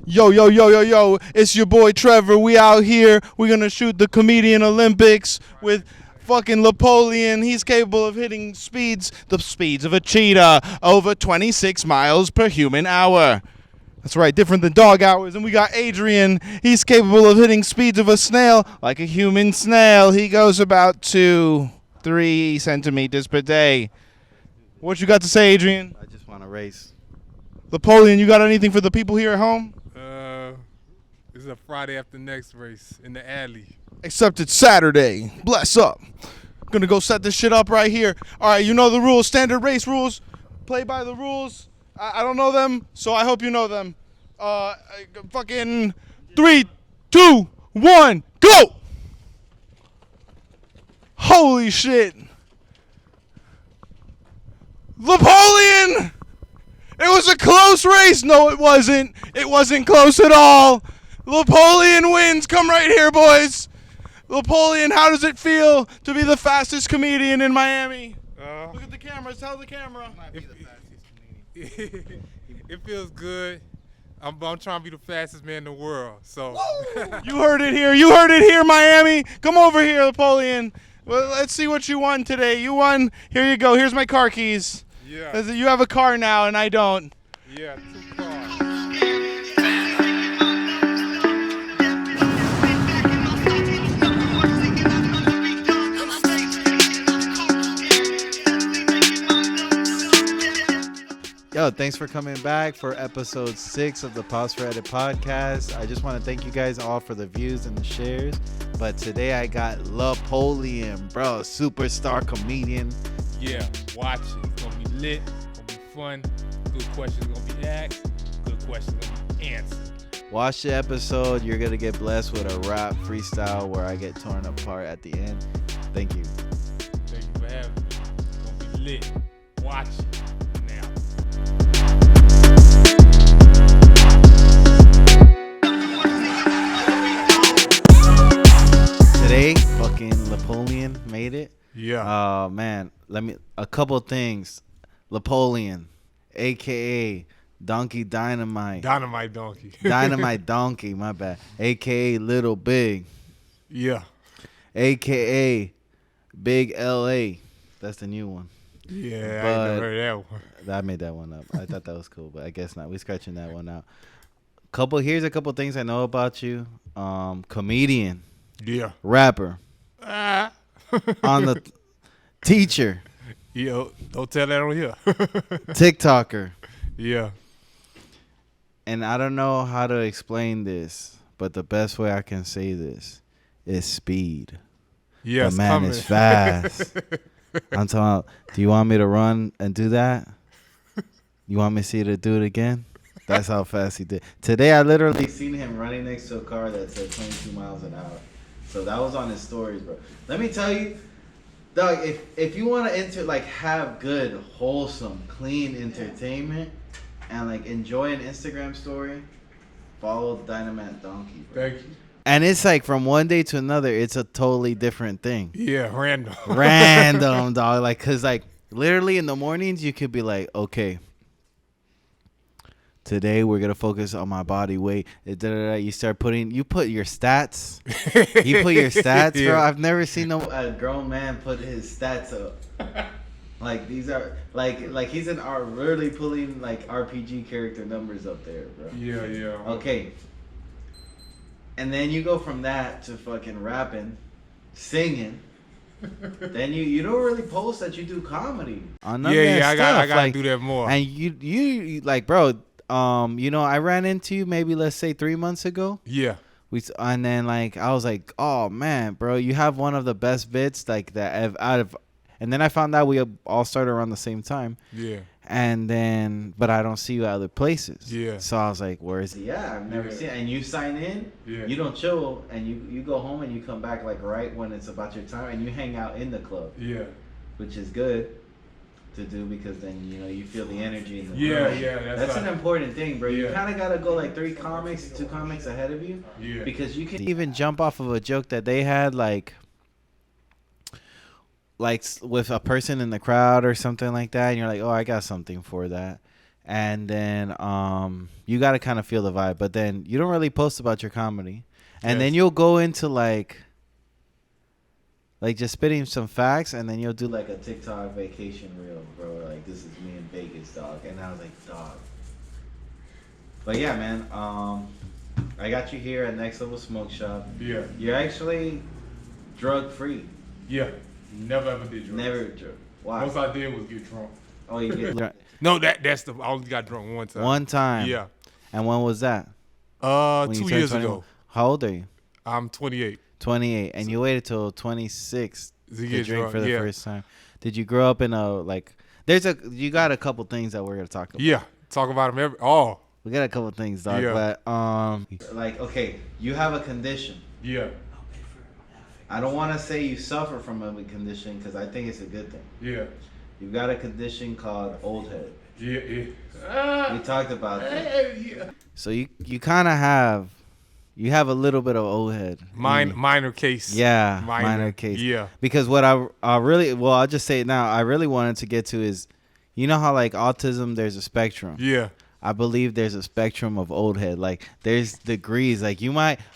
Yo, yo, yo, yo, yo, it's your boy Trevor. We out here. We're going to shoot the Comedian Olympics with fucking Lapoleon. He's capable of hitting the speeds of a cheetah, over 26 miles per human hour. That's right, different than dog hours. And we got Adrian. He's capable of hitting speeds of a snail, like a human snail. He goes about 2-3 centimeters per day. What you got to say, Adrian? I just want to race. Napoleon, you got anything for the people here at home? This is a Friday after next race in the alley. Except it's Saturday. Bless up. Gonna go set this shit up right here. All right, you know the rules, standard race rules. Play by the rules. I don't know them, so I hope you know them. Fucking 3, 2, 1, go! Holy shit. Napoleon! It was a close race. No, it wasn't. It wasn't close at all. Napoleon wins. Come right here, boys. Napoleon, how does it feel to be the fastest comedian in Miami? Look at the cameras. Tell the camera. It feels good. I'm trying to be the fastest man in the world. So You heard it here. You heard it here, Miami. Come over here, Napoleon. Well, let's see what you won today. You won. Here you go. Here's my car keys. yeah, You have a car now, and I don't. yeah, 2 cars. Yo, thanks for coming back for episode 6 of the Pause for Edit podcast. I just want to thank you guys all for the views and the shares. But today I got Lapoleon, bro, superstar comedian. Yeah, watch it. It's gonna be lit. It's gonna be fun. Good questions gonna be asked. Good questions gonna be answered. Watch the episode. You're going to get blessed with a rap freestyle where I get torn apart at the end. Thank you. Thank you for having me. It's gonna be lit. Watch it now. Today, fucking Lapoleon made it. Yeah. Oh, man. A couple things. Lapoleon, a.k.a. Donkey Dynamite. Dynamite donkey. Dynamite Donkey, my bad. A.k.a. Little Big. Yeah. A.k.a. Big L.A. That's the new one. Yeah, I ain't But- never heard that one. I made that one up. I thought that was cool, but I guess not. We scratching that one out. Here's a couple things I know about you. Comedian, Yeah. rapper, Ah. on the teacher, Yo, don't tell that on here. TikToker. Yeah. And I don't know how to explain this, but the best way I can say this is speed. Yeah, The man is fast. I'm talking about, do you want me to run and do that? You want me to see you to do it again? That's how fast he did. Today, I literally seen him running next to a car that said 22 miles an hour. So that was on his stories, bro. Let me tell you, dog, if you want to have good, wholesome, clean entertainment and like enjoy an Instagram story, follow Dynamite Donkey, bro. Thank you. And it's like from one day to another, it's a totally different thing. Yeah, random. Random, dog. Like, cause like literally in the mornings you could be like, okay, today we're gonna focus on my body weight. You put your stats. You put your stats, Yeah. bro. I've never seen a grown man put his stats up. Like these are like he's really pulling like RPG character numbers up there, bro. Yeah, yeah. Okay. And then you go from that to fucking rapping, singing. Then you don't really post that you do comedy. On none of that I stuff, gotta do that more. And you like, bro. I ran into you maybe let's say 3 months ago. Yeah. And then like I was like, oh man, bro, you have one of the best bits like that out of. And then I found out we all started around the same time. Yeah. And then, but I don't see you at other places. Yeah. So I was like, where is he? Yeah, I've never seen it. And you sign in, Yeah. you don't chill, and you go home and you come back like right when it's about your time, and you hang out in the club, Yeah. which is good to do because then, you feel the energy in the Yeah, room. yeah, That's an important thing, bro. You Yeah. kind of got to go like 2 comics ahead of you. Yeah. Because you can even jump off of a joke that they had like with a person in the crowd or something like that, and you're like, oh, I got something for that. and then you got to kind of feel the vibe. But then you don't really post about your comedy, and then you'll go into like just spitting some facts, and then you'll do like a TikTok vacation reel, bro. Like, this is me in Vegas, dog. And I was like, dog. But yeah, man. I got you here at Next Level Smoke Shop. Yeah. You're actually drug free. Yeah. Never ever did drugs. Never drug. Why? Most I did was get drunk. Oh, you get drunk. No, that's I only got drunk one time. One time. Yeah. And when was that? When 2 years 21? ago. How old are you? I'm 28. 28, and you waited till 26 To to get drink drunk, for the yeah. first time. Did you grow up in a like? You got a couple things that we're gonna talk about. Yeah. Talk about them We got a couple things, dog. Yeah. But like, okay, you have a condition. Yeah. I don't want to say you suffer from a condition because I think it's a good thing. Yeah. You've got a condition called old head. Yeah. We talked about that. Yeah. So you kind of have a little bit of old head. Minor case. Yeah, minor case. Yeah. Because what I really, well, I'll just say it now. I really wanted to get to is, you know how like autism, there's a spectrum. Yeah. I believe there's a spectrum of old head. Like there's degrees. Like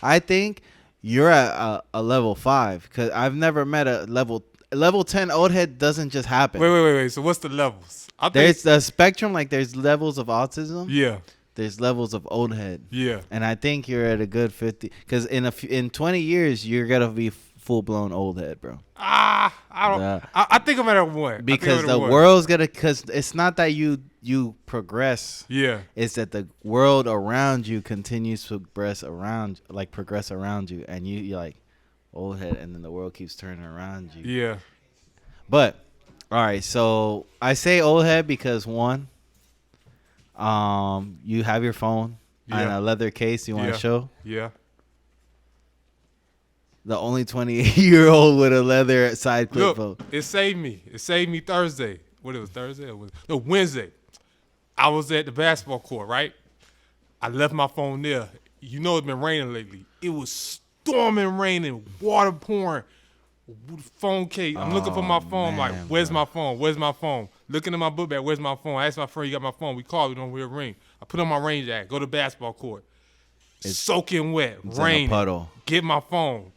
I think you're at a level 5 because I've never met a level 10 old head. Doesn't just happen. Wait. So what's the levels? There's the spectrum. Like there's levels of autism. Yeah. There's levels of old head. Yeah. And I think you're at a good 50 because in 20 years you're gonna be full blown old head, bro. I don't. I think I'm at one. Because the world's gonna. Because it's not that you progress. Yeah. It's that the world around you continues to progress around you, and you're like old head, and then the world keeps turning around you. Yeah. But all right, so I say old head because one, you have your phone and a leather case. You want to show? Yeah. The only 28-year-old with a leather side clip phone. It saved me. It saved me Thursday. What, it was Thursday? No, Wednesday. I was at the basketball court, right? I left my phone there. You know it's been raining lately. It was storming, raining, water pouring. Phone case. I'm looking for my phone. Man, like, where's my phone? Where's my phone? Looking in my book bag. Where's my phone? I asked my friend, you got my phone? We called. We don't hear a ring. I put on my rain jacket. Go to the basketball court. It's soaking wet. Rain. In a puddle. Get my phone.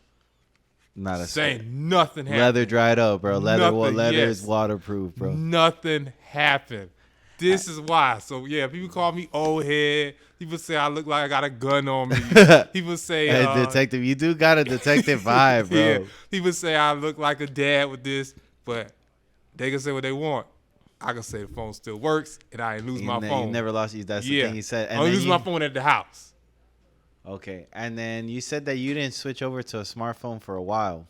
Not a Saying nothing happened. leather dried up, bro. Leather yes. is waterproof, bro. Nothing happened. This is why. So yeah, people call me old head. People say I look like I got a gun on me. People say Hey, detective, you do got a detective vibe, bro. Yeah. People say I look like a dad with this, but they can say what they want. I can say the phone still works and I ain't lose my phone. You never lost. That's the thing he said. And I lose my phone at the house. Okay, and then you said that you didn't switch over to a smartphone for a while.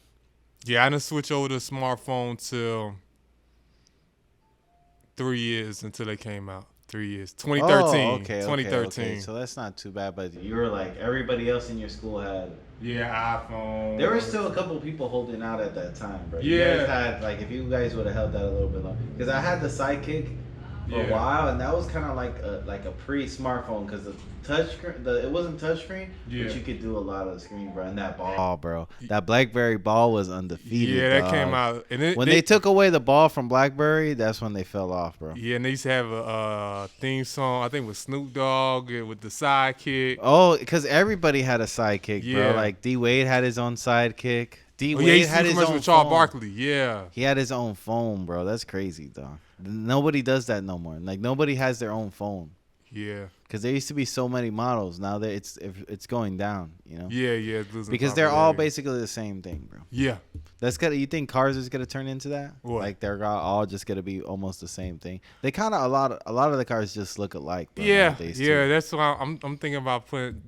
Yeah, I didn't switch over to a smartphone till 3 years until they came out. 3 years. 2013. Oh, okay, 2013. Okay. So that's not too bad, but you were like everybody else in your school had. Yeah, iPhone. There were still a couple of people holding out at that time, bro. Yeah. You guys had, like, if you guys would have held that a little bit longer. Because I had the Sidekick for a while, and that was kind of like a pre-smartphone because the touchscreen, it wasn't touchscreen, but you could do a lot of the screen, bro. And that ball, bro, that BlackBerry ball was undefeated. Yeah, that dog. came out. And when they took away the ball from BlackBerry, that's when they fell off, bro. Yeah, and they used to have a theme song, I think with Snoop Dogg with the Sidekick. Oh, because everybody had a Sidekick, Yeah. bro. Like D Wade had his own Sidekick. D Oh, yeah, Wade he had his own with Charles phone. Barkley. Yeah. He had his own phone, bro. That's crazy, dog. Nobody does that no more. Like nobody has their own phone. Yeah. Because there used to be so many models. Now that it's going down, you know. Yeah, it's losing Because they're all popularity. basically the same thing, bro. Yeah. That's gonna. You think cars is gonna turn into that? What? Like they're all just gonna be almost the same thing. They kind of a lot of the cars just look alike. Bro, Yeah. nowadays, too. Yeah. That's why I'm thinking about putting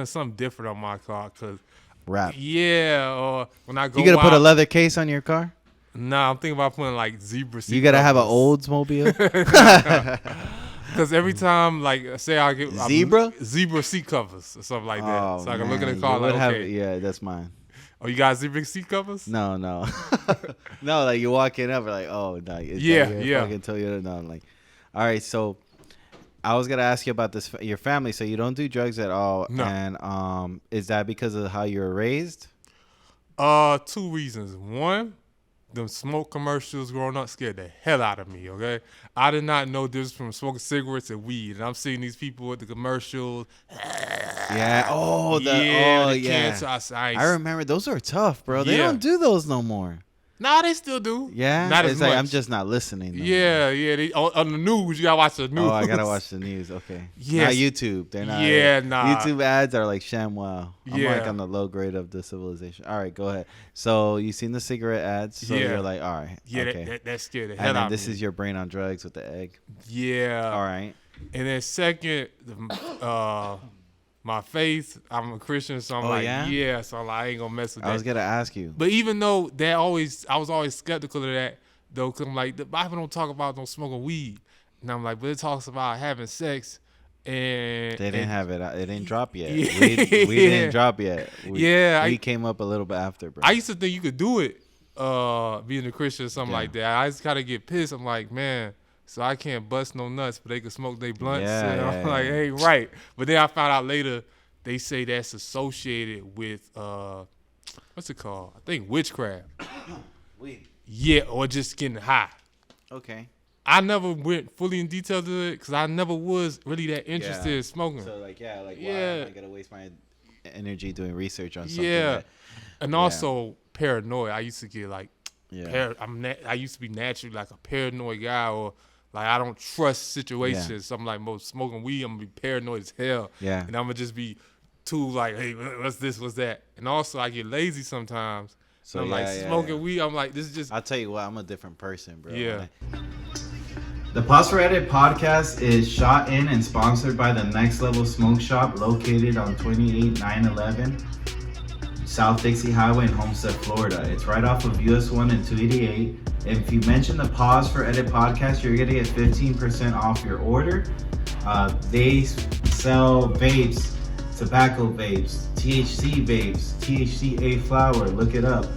something different on my car because. Rap. Yeah. Or when I go. You gonna put a out- leather case on your car? Nah, I'm thinking about putting like zebra seat You gotta have an covers. Oldsmobile. Because every time, like, say I get zebra seat covers or something like that, so I can look in the car like, okay, yeah, that's mine. Oh, you got zebra seat covers? No, no, like you walk in up like, oh, no, it's Yeah, like, yeah. Fucking Toyota. No, I'm like, all right, so I was gonna ask you about this. Your family, so you don't do drugs at all, No. and is that because of how you were raised? 2 reasons. One, them smoke commercials growing up scared the hell out of me, okay? I did not know this from smoking cigarettes and weed. And I'm seeing these people with the commercials. Yeah. Oh, the yeah. cancer. I remember those are tough, bro. They Yeah. don't do those no more. Nah, they still do. Yeah. Not it's as like much. I'm just not listening. No Yeah. They, on the news, you gotta watch the news. Oh, I gotta watch the news. Okay. Yes. Not YouTube. They're not. Yeah, nah. YouTube ads are like ShamWow. I'm Yeah. like on the low grade of the civilization. All right, go ahead. So you seen the cigarette ads? So Yeah. you're like, all right. Yeah, Okay. that scared the And hell then out this of me. is your brain on drugs with the egg. Yeah. All right. And then second, my faith. I'm a Christian, so I'm like, yeah? so I'm like, I ain't gonna mess with that. I was gonna ask you. But even though I was always skeptical of that, though, because I'm like, the Bible don't talk about no smoking weed. And I'm like, but it talks about having sex. And They didn't have it. It didn't drop yet. Yeah. We didn't drop yet. We came up a little bit after, bro. I used to think you could do it, being a Christian or something like that. I just kind of get pissed. I'm like, man, so I can't bust no nuts, but they can smoke their blunts. And I'm like, hey, right. But then I found out later they say that's associated with, what's it called? I think witchcraft. Weed. Yeah, or just getting high. Okay. I never went fully in detail to it because I never was really that interested in smoking. So why am I gonna waste my energy doing research on something? Yeah, and also paranoid. I used to get like, I used to be naturally like a paranoid guy, or like I don't trust situations. Yeah. Something like most smoking weed, I'm gonna be paranoid as hell. Yeah. And I'm gonna just be too like, hey, what's this, what's that? And also I get lazy sometimes. So I'm like smoking weed. I'm like, this is just. I'll tell you what, I'm a different person, bro. Yeah. The Pause for Edit podcast is shot in and sponsored by the Next Level Smoke Shop located on 28911 South Dixie Highway in Homestead, Florida. It's right off of US 1 and 288. If you mention the Pause for Edit podcast, you're going to get 15% off your order. They sell vapes, tobacco vapes, THC vapes, THCA flower, look it up,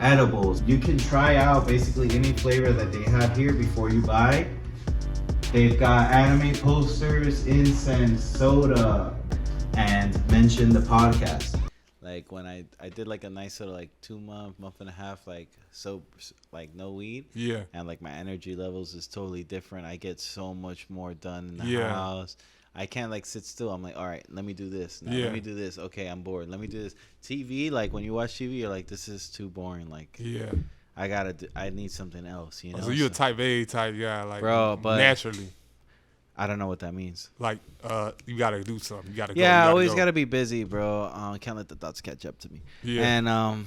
edibles. You can try out basically any flavor that they have here before you buy. They've got anime posters, incense, soda, and mention the podcast. Like when I did like a nice little like 2 month and a half like no weed. Yeah. And like my energy levels is totally different. I get so much more done in the house. I can't like sit still. I'm like, all right, let me do this. Now, let me do this. Okay, I'm bored. Let me do this. TV, like when you watch TV, you're like, this is too boring. Like, I need something else. You know. So you're a type A type guy, like, bro, but naturally. I don't know what that means. Like, you gotta do something. You gotta go. Yeah, I always gotta be busy, bro. Can't let the thoughts catch up to me. Yeah. And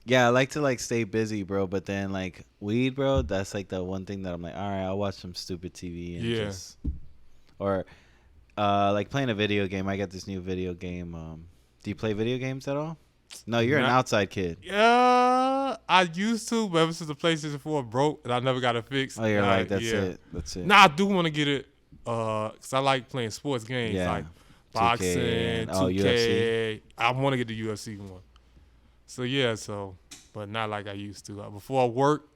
yeah, I like to like stay busy, bro. But then like weed, bro, that's like the one thing that I'm like, all right, I'll watch some stupid TV and just. Or like playing a video game. I got this new video game. Do you play video games at all? No, you're an outside kid. Yeah, I used to, but ever since the PlayStation 4 broke and I never got it fixed. Oh, you're like, that's it. That's it. Nah, I do want to get it because I like playing sports games like boxing, 2K. UFC. I want to get the UFC one. So, but not like I used to. Before I worked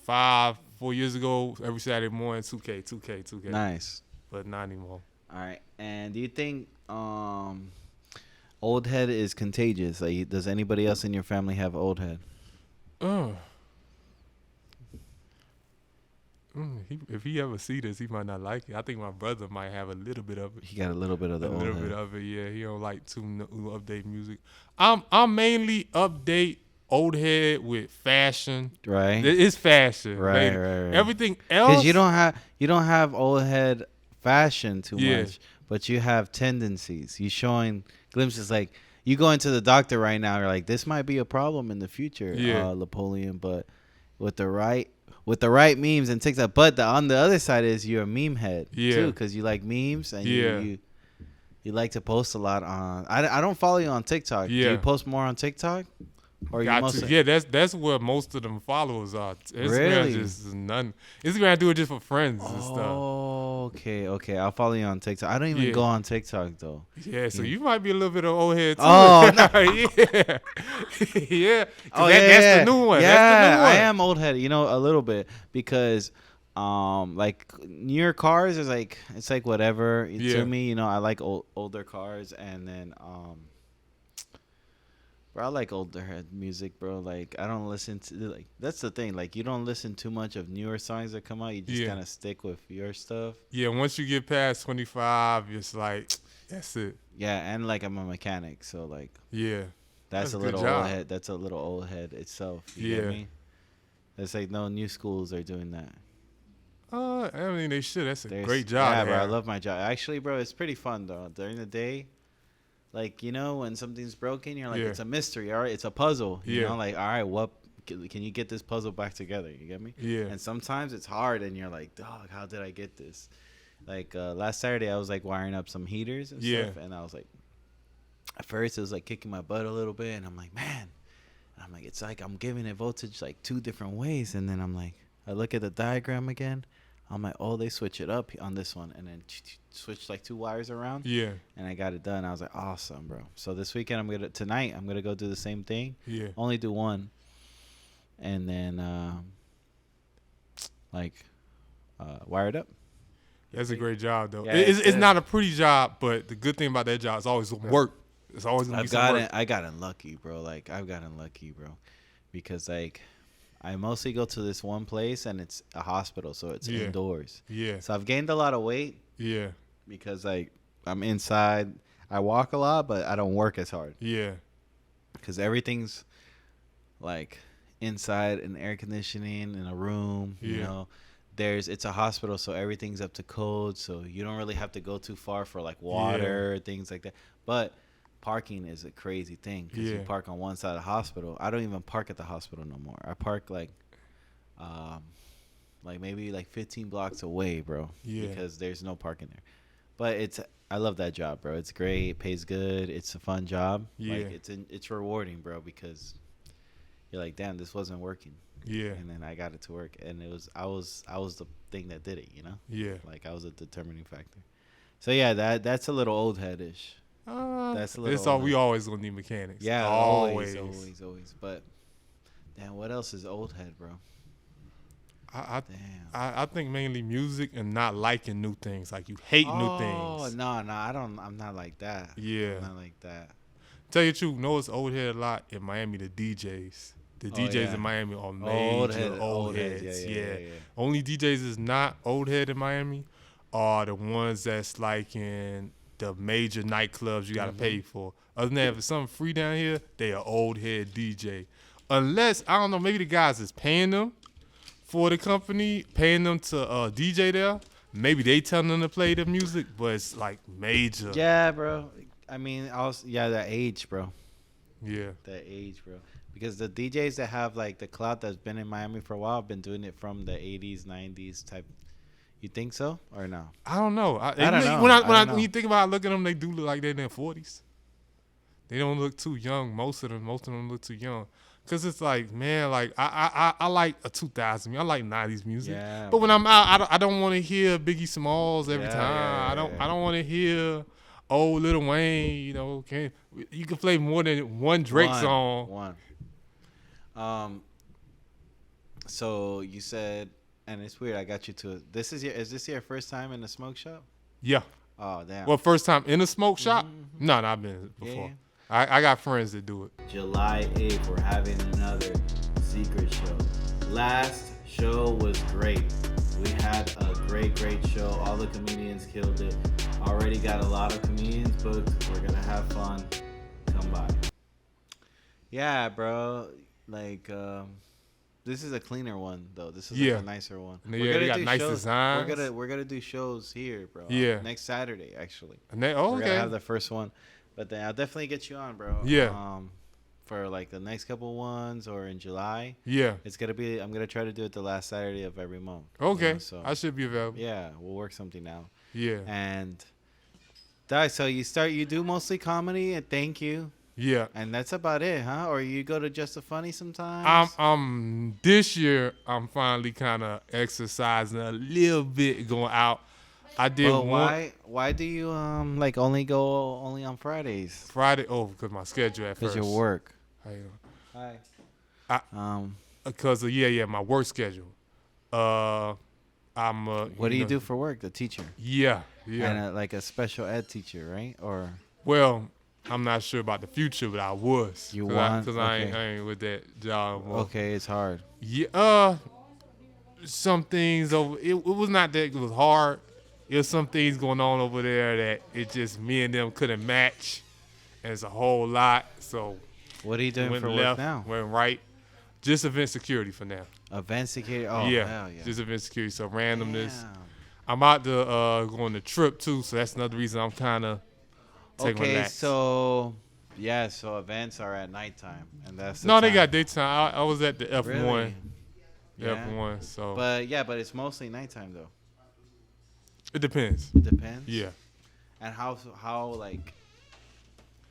4 years ago, every Saturday morning, 2K. Nice. But not anymore. All right. And do you think old head is contagious? Like, does anybody else in your family have old head? If he ever see this, he might not like it. I think my brother might have a little bit of it. He got a little bit of the old head. A little bit of it, yeah. He don't like to update music. I'm mainly update old head with fashion. Right. It's fashion. Right. Everything else. Because you don't have old head fashion too much, but you have tendencies. You showing glimpses. Like you go into the doctor right now, you're like, this might be a problem in the future, Lapoleon. But with the right memes and TikTok. But on the other side is you're a meme head too, because you like memes and you like to post a lot on. I don't follow you on TikTok. Yeah. Do you post more on TikTok? Or that's where most of them followers are. Instagram really? Just nothing. Instagram I do it just for friends and stuff. Oh, okay. I'll follow you on TikTok. I don't even go on TikTok though. Yeah, so you might be a little bit of old head too. Oh, no. yeah. That's the new one. Yeah, that's the new one. I am old headed, a little bit because like newer cars is like it's like whatever to me. I like older cars, and then Bro, I like older head music, bro. Like I don't listen to like that's the thing. Like you don't listen too much of newer songs that come out. You just Yeah. kind of stick with your stuff. Yeah, once you get past 25, it's like that's it. Yeah, and like I'm a mechanic, so like Yeah. that's That's a a good little job. old head. That's a little old head itself. You get Yeah. me? It's like no new schools are doing that. I mean they should. That's a There's- great job. Yeah, to bro. I have. love my job. Actually, bro, it's pretty fun though. During the day, like you know, when something's broken, you're like, Yeah. it's a mystery. All right, it's a puzzle. You Yeah. know, like all right, what can you get this puzzle back together? You get me? Yeah. And sometimes it's hard, and you're like, dog, how did I get this? Like last Saturday, I was like wiring up some heaters and Yeah. stuff, and I was like, at first it was like kicking my butt a little bit, and I'm like, man, and I'm like, it's like I'm giving it voltage like 2 different ways, and then I'm like, I look at the diagram again. I'm like, oh, they switch it up on this one, and then switch like 2 wires around, Yeah. and I got it done. I was like, awesome, bro. So this weekend, tonight I'm gonna go do the same thing. Yeah. Only do one, and then wire it up. That's a great job though. Yeah, it's it's not a pretty job, but the good thing about that job is always work. It's always gonna be some work. I got unlucky, bro. Like I've got unlucky, bro, because like I mostly go to this one place and it's a hospital, so it's Yeah. indoors. Yeah. So I've gained a lot of weight Yeah. because like I'm inside. I walk a lot, but I don't work as hard Yeah. because everything's like inside in air conditioning in a room. You Yeah. know, it's a hospital, so everything's up to code. So you don't really have to go too far for like water, things like that. But parking is a crazy thing because you Yeah. park on one side of the hospital. I don't even park at the hospital no more. I park like maybe like 15 blocks away, bro. Yeah. Because there's no parking there. But I love that job, bro. It's great. It pays good. It's a fun job. Yeah. Like it's rewarding, bro, because you're like, damn, this wasn't working. Yeah. And then I got it to work, and I was the thing that did it, you know? Yeah. Like I was a determining factor. So yeah, that's a little old headish. That's a little It's all older. we always gonna need mechanics. Yeah, always. always. But damn, what else is old head, bro? I Damn. I think mainly music and not liking new things. Like you hate new Oh things. no, I'm not like that. Yeah. I'm not like that. Tell you the truth, know it's old head a lot in Miami. The DJs. The DJs yeah. in Miami are major old heads. Yeah. Only DJs is not old head in Miami are the ones that's like in the major nightclubs you gotta pay for. Other than that, if it's something free down here, they are old head DJ. Unless I don't know, maybe the guys is paying them for the company, paying them to DJ there. Maybe they telling them to play the music, but it's like major. Yeah, bro. I mean, that age, bro. Yeah. That age, bro. Because the DJs that have like the clout that's been in Miami for a while have been doing it from the 80s, 90s type. You think so or no? I don't know. I don't know. When you think about it, look at them, they do look like they're in their 40s. They don't look too young. Most of them look too young. Cause it's like, man, like I like a 2000. I like 90s music. Yeah. But when I'm out, I don't want to hear Biggie Smalls every Yeah, time. yeah. I don't want to hear old Lil Wayne. You know, you can play more than one Drake song. One. So you said, and it's weird. I got you to. Is this your first time in the smoke shop? Yeah. Oh damn. Well, first time in a smoke shop? No, I've been before. Yeah. I got friends that do it. July 8th, we're having another secret show. Last show was great. We had a great show. All the comedians killed it. Already got a lot of comedians booked. We're gonna have fun. Come by. Yeah, bro. Like, this is a cleaner one though. This is like a nicer one. Yeah, they got nice designs. We're gonna do shows here, bro. Yeah. Next Saturday, actually. Okay. We're gonna have the first one, but then I'll definitely get you on, bro. Yeah. For like the next couple ones or in July. Yeah. I'm gonna try to do it the last Saturday of every month. Okay. You know, so I should be available. yeah, we'll work something out. Yeah. And so you do mostly comedy, and thank you. Yeah. And that's about it, huh? Or you go to Just a Funny sometimes? This year I'm finally kind of exercising a little bit, going out. I did Well, one why do you only go on Fridays? Friday. Oh, because my schedule at Because first. your work. How you doing? Hi. Because my work schedule. I'm. What do you do for work? The teacher. Yeah. And like a special ed teacher, right? Or Well, I'm not sure about the future, but I was. You want? Because I ain't with that job. Well, Okay, it's hard. yeah. Some things over. It was not that it was hard. It was some things going on over there that it just me and them couldn't match. And it's a whole lot. So What are you doing went for left, work now? went right. Just event security for now. Event security? Oh, yeah, hell yeah. just event security. So randomness. Damn. I'm out to go on the trip too, so that's another reason I'm kind of taking Okay, relax. so events are at nighttime, and that's the No, they time. got daytime. I was at the F1. Really? Yeah. F1. So But it's mostly nighttime though. it depends. It depends. Yeah. And how like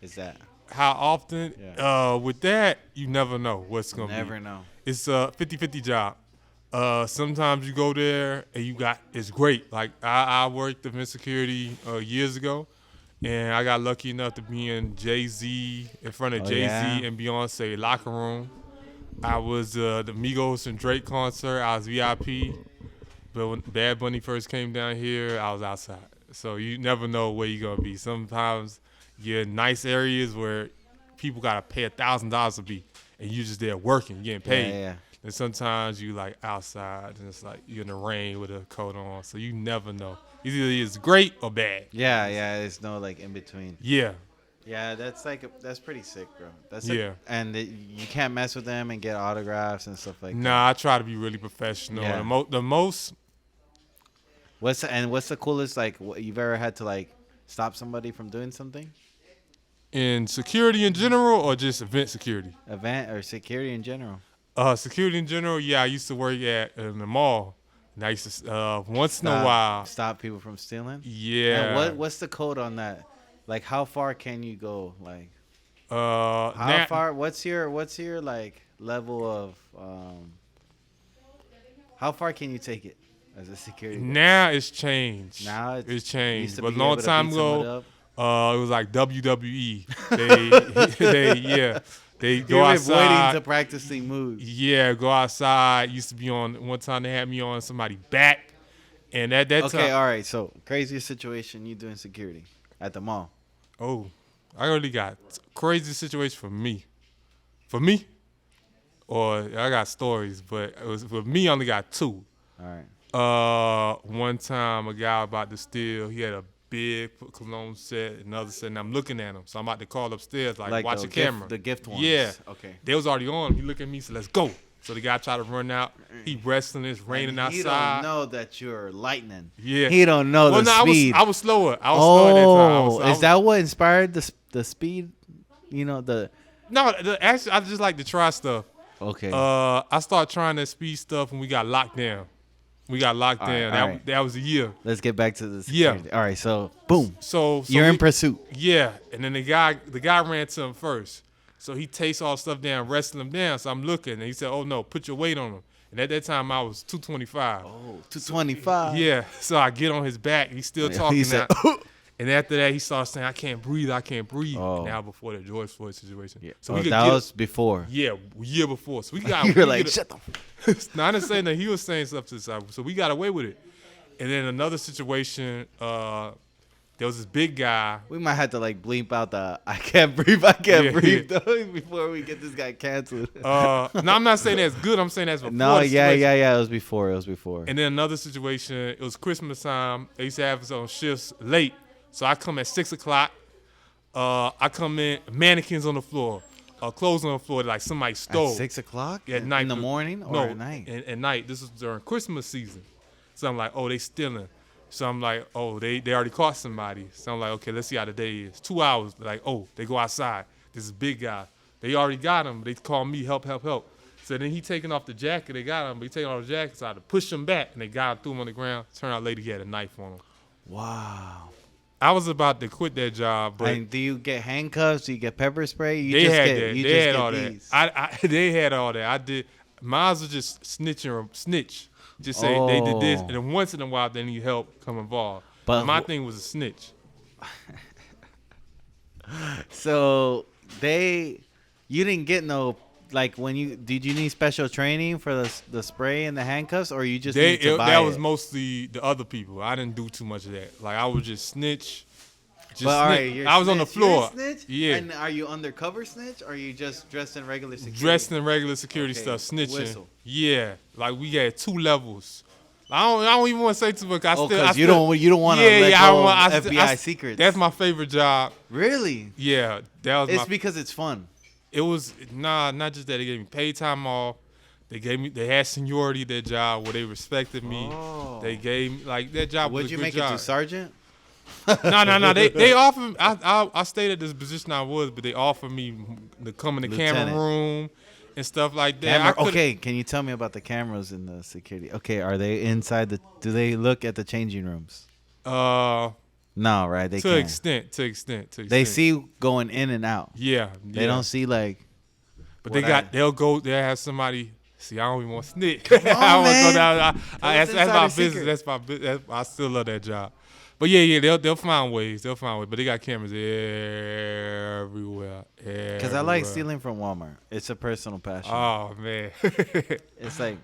is that? How often? Yeah. With that, you never know what's gonna be. Never know. It's a 50-50 job. Sometimes you go there and it's great. Like I worked event security years ago, and I got lucky enough to be in Jay-Z, in front of Jay-Z yeah? and Beyonce locker room. I was the Migos and Drake concert. I was VIP. But when Bad Bunny first came down here, I was outside. So you never know where you're gonna be. Sometimes you're in nice areas where people gotta pay $1,000 to be, and you just there working, getting paid. Yeah. And sometimes you like outside, and it's like you're in the rain with a coat on. So you never know. Either it's great or bad. Yeah. There's no like in between. Yeah. Yeah, that's pretty sick, bro. Yeah. And you can't mess with them and get autographs and stuff like that. Nah, I try to be really professional. Yeah. The most. What's the coolest like what you've ever had to like stop somebody from doing something? In security in general, or just event security? Event or security in general? Security in general, yeah. I used to work at in the mall, and I used to once in a while. Stop people from stealing. Yeah. And what's the code on that? Like how far can you go? Like How how far? What's your like level of how far can you take it as a security guard? Now it's changed. Now it's you changed. used to But a be long able to time beat someone ago, up? it was like WWE. They go You're outside. avoiding to practicing moves. Yeah, go outside. Used to be on. One time they had me on somebody's back, and at that Okay, time. all right. So craziest situation you doing security at the mall? Oh, I really got crazy situation for me. For me, or I got stories, but it was for me. I only got two. All right. One time a guy about to steal. He had a big cologne set, another set, and I'm looking at him. So I'm about to call upstairs, like watch the camera. The gift ones. Yeah. Okay. They was already on. He looked at me, said, "Let's go." So the guy tried to run out. He wrestling. It's raining And he outside. don't know that you're lightning. Yeah. He don't know Well, the no, speed. I was slower. I was slower that time. Is that what inspired the speed? You know the. No, actually, I just like to try stuff. Okay. I started trying that speed stuff when we got locked down. We got locked All right, down. all right. That was a year. Let's get back to the Yeah. security. All right. So boom. So You're in we- pursuit. Yeah, and then the guy ran to him first. So he takes all the stuff down, wrestling him down. So I'm looking, and he said, "Oh no, put your weight on him." And at that time, I was 225. Oh, 225. Yeah, so I get on his back. He's still talking He said, now. And after that, he started saying, "I can't breathe. I can't breathe." Oh. Now before the George Floyd situation. Yeah. So Oh, we could that get, was before. yeah, year before. So we got. You we were like, get- shut the. No, I didn't say that. He was saying stuff to the side. So we got away with it. And then another situation, there was this big guy. We might have to like bleep out the I can't breathe though before we get this guy canceled. No, I'm not saying that's good. I'm saying that's before. No, the yeah. situation. It was before. And then another situation, it was Christmas time. They used to have us on shifts late. So I come at 6 o'clock. I come in, mannequins on the floor, clothes on the floor like somebody stole. At 6 o'clock At night. in the morning or no, at night? At night. This was during Christmas season. So I'm like, oh, they stealing. So I'm like, oh, they already caught somebody. So I'm like, okay, let's see how the day is. 2 hours. Like, oh, they go outside. This is a big guy. They already got him. They call me, help. So then he taking off the jacket. They got him, but he taking off the jacket. So I had to push him back, and they got him, threw him on the ground. Turned out lady had a knife on him. Wow. I was about to quit that job, but And do you get handcuffs? Do you get pepper spray? You they just had get, that. You They just had get all these. that. They had all that. I did. Mine was just snitch. Just say they did this, and then once in a while they need help, come involved. But my thing was a snitch. So you didn't get no like when did you need special training for the spray and the handcuffs, or you just need to buy that it? was mostly the other people. I didn't do too much of that. Like I would just snitch, Just But all right, snitch. you're I was on the snitch. You're a floor. snitch? Yeah. And are you undercover snitch, or are you just dressed in regular security? Dressed in regular security Okay, stuff, snitching. whistle. Yeah, like we had 2 levels. I don't even want to say too much. Because you don't want to let I go want- of FBI secrets. That's my favorite job. Really? Yeah, that was It's my. because it's fun. It was not just that. They gave me paid time off. They had seniority at their job where they respected me. Oh. They gave me like that job Would was a you good make job. it to sergeant? No. They offered me. I stayed at this position I was, but they offered me to come in the camera Lieutenant. room and stuff like that. I could've- Okay, can you tell me about the cameras in the security? Okay, are they inside the? Do they look at the changing rooms? No, right? They To can't. extent. They see going in and out. Yeah. They don't see like. But what they'll have somebody. See, I don't even want to snitch. on, I don't want to man. go down. That's That's my insider business. secret. That's my business. I still love that job. But yeah, they'll find ways. But they got cameras everywhere. Because I like stealing from Walmart. It's a personal passion. Oh man. It's like,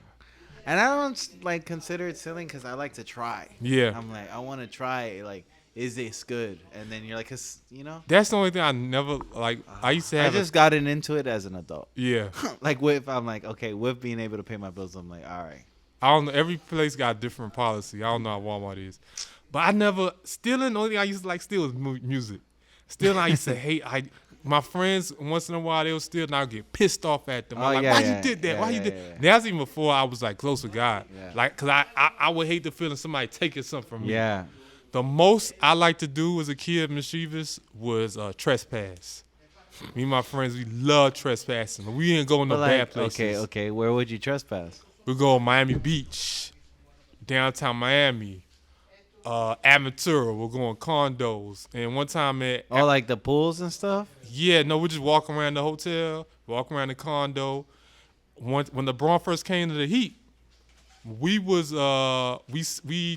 and I don't like consider it stealing because I like to try. Yeah. I'm like, I want to try. Like, is this good? And then you're like, 'cause, you know. That's the only thing I never like. I used to I have. just gotten into it as an adult. Yeah. Like with, I'm like, okay, with being able to pay my bills, I'm like, all right. I don't know. Every place got a different policy. I don't know how Walmart is. But I never stealing. The only thing I used to like steal was music. Stealing, I used to hate. My friends once in a while they would steal, and I would get pissed off at them. I'm like, why you did that? Why you did? That's even before I was like close with God. Yeah. Like, cause I would hate the feeling somebody taking something from me. Yeah. The most I like to do as a kid, mischievous, was trespass. Me and my friends, we love trespassing. We didn't go in no But bad like, places. okay. Where would you trespass? We go to Miami Beach, downtown Miami, Aventura. We're going condos. And one time Like the pools and stuff? we just walk around the hotel, walk around the condo. When LeBron first came to the Heat, we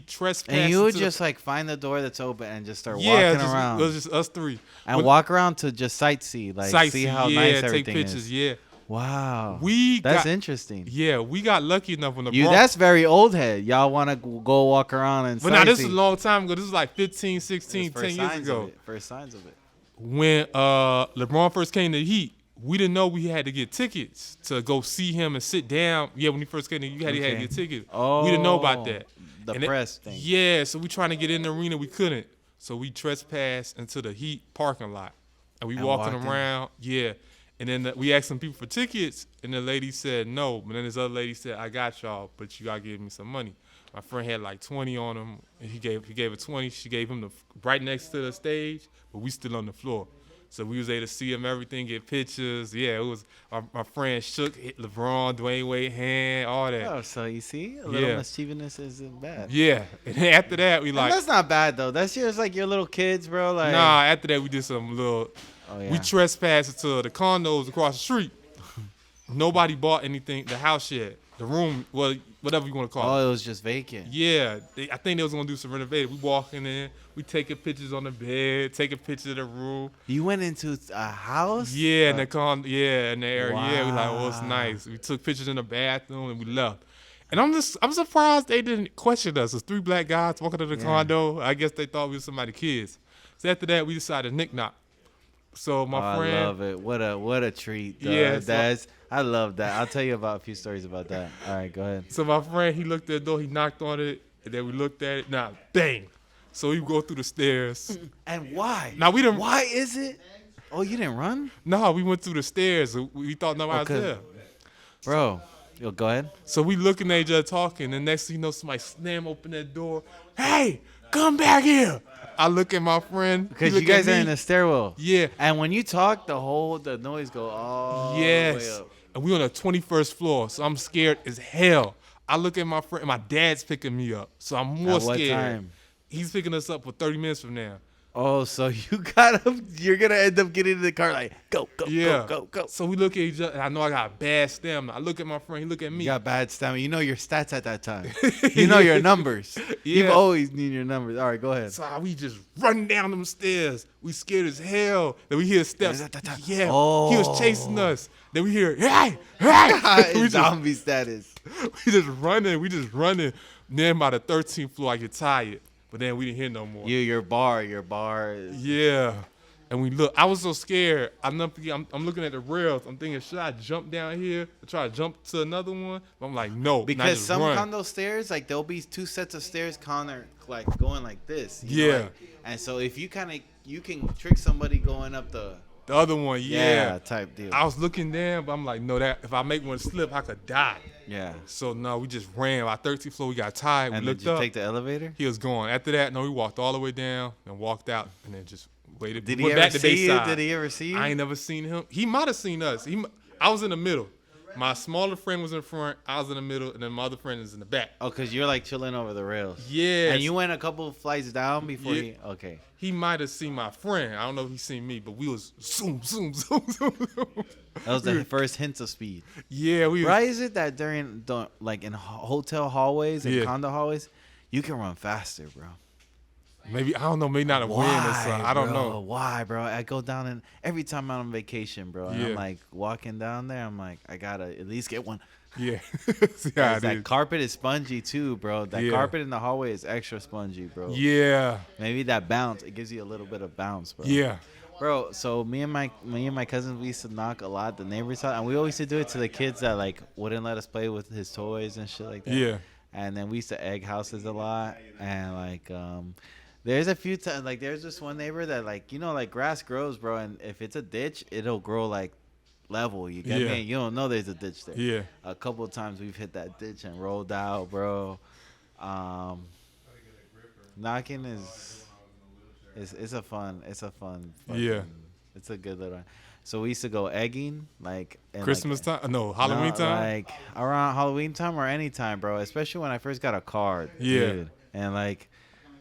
trespassed. And you would into just like find the door that's open and just start walking walking around. It was just us 3. And walk around to just sightsee, like see how nice everything take pictures, is. yeah. Wow. We That's got, interesting. Yeah, we got lucky enough when LeBron. That's very old head. Y'all want to go walk around and But now this is a sightsee. long time ago. This is like 15, 16, First 10 years signs ago. of it. First signs of it. When LeBron first came to the Heat, we didn't know we had to get tickets to go see him and sit down. Yeah, when he first came to, you had to get tickets. We didn't know about that. The And press thing. Yeah, so we trying to get in the arena, we couldn't. So we trespassed into the Heat parking lot, and we walking walked in. around. Yeah, and then we asked some people for tickets, and the lady said no. But then this other lady said, "I got y'all, but you gotta give me some money." My friend had like 20 on him, and he gave her 20. She gave him the right next to the stage, but we still on the floor. So we was able to see him, everything, get pictures. Yeah, it was my friend shook, hit LeBron, Dwayne Wade hand, all that. Oh, so you see, a little Yeah. mischievousness isn't bad. Yeah, and then after that we And like, that's not bad though. That's just like your little kids, bro. Like, nah. After that we did some little. Oh, yeah. We trespassed into the condos across the street. Nobody bought anything. The house yet. The room, well, whatever you want to call it. Oh, it was just vacant. Yeah, I think they was gonna do some renovating. We walking in, we taking pictures on the bed, taking pictures of the room. You went into a house? Yeah, in the in the area. Yeah, we like, oh, it's Wow. nice. We took pictures in the bathroom and we left. And I'm surprised they didn't question us. There's 3 black guys walking to the condo. I guess they thought we was somebody's kids. So after that, we decided to knock. So my friend, I love it. What a treat. Dog. Yeah, so- I love that. I'll tell you about a few stories about that. All right, go ahead. So my friend, he looked at the door, he knocked on it, and then we looked at it. Now, bang. So we go through the stairs. And why? Now we didn't. Why is it? Oh, you didn't run, No, we went through the stairs. We thought nobody was Okay. there. bro? Yo, go ahead. So we looking at each other talking, and next thing you know, somebody slam open that door. Hey, come back here. I look at my friend. Because he you look at guys are me. in the stairwell. Yeah. And when you talk, the noise go all the way Yes. up. And we on the 21st floor, so I'm scared as hell. I look at my friend, and my dad's picking me up, so I'm more At what scared. time? He's picking us up for 30 minutes from now. Oh, so you're gonna end up getting in the car like go Yeah. go. So we look at each other, and I know I got a bad stamina. I look at my friend, he look at me. You got bad stamina. You know your stats at that time. You know your numbers. You've Yeah. always need your numbers. All right, go ahead. So we just run down them stairs. We scared as hell. Then we hear steps. Yeah, he was chasing us. Then we hear, hey. we, Zombie status. just running. Then by the 13th floor, I get tired. But then we didn't hear no more. Your bar is Yeah. And we look. I was so scared. I'm looking at the rails. I'm thinking, should I jump down here or try to jump to another one? But I'm like, no. because just some run. condo stairs, like there'll be 2 sets of stairs like going like this. Yeah. Like, and so if you can trick somebody going up the other one, yeah. type deal. I was looking down, but I'm like, no, that if I make one slip, I could die. Yeah. So no, we just ran. Our 13th floor, we got tired. And we looked did you up. take the elevator? He was gone. After that, no, we walked all the way down and walked out, and then just waited. Did Went he back ever to see you? Dayside. Did he ever see you? I ain't never seen him. He might have seen us. I was in the middle. My smaller friend was in front. I was in the middle, and then my other friend is in the back. Oh, because you're like chilling over the rails. Yeah. And you went a couple of flights down before Yeah. he. Okay. He might have seen my friend. I don't know if he seen me, but we was zoom, zoom, zoom, zoom, zoom. That was the first hints of speed. Yeah, we. Right? Is it that like in hotel hallways and Yeah. condo hallways, you can run faster, bro? Maybe I don't know. Maybe not a win or something. I don't know. Why, bro? I go down and every time I'm on vacation, bro, and Yeah. I'm like walking down there, I'm like, I gotta at least get one. Yeah. See how it That is. carpet is spongy too, bro. That Yeah. carpet in the hallway is extra spongy, bro. Yeah. Maybe that bounce, it gives you a little bit of bounce, bro. Yeah. Bro, so me and my cousins, we used to knock a lot at the neighbor's house, and we always used to do it to the kids that like wouldn't let us play with his toys and shit like that. Yeah. And then we used to egg houses a lot, and like there's a few times, like there's this one neighbor that like, you know, like grass grows, bro, and if it's a ditch, it'll grow like level. You get Yeah. me? You don't know there's a ditch there. Yeah. A couple of times we've hit that ditch and rolled out, bro. Knocking it's a fun Yeah. it's a good little. So we used to go egging like in Christmas time? No, Halloween no, time? like around Halloween time or any time, bro. Especially when I first got a card. Yeah. Dude. And like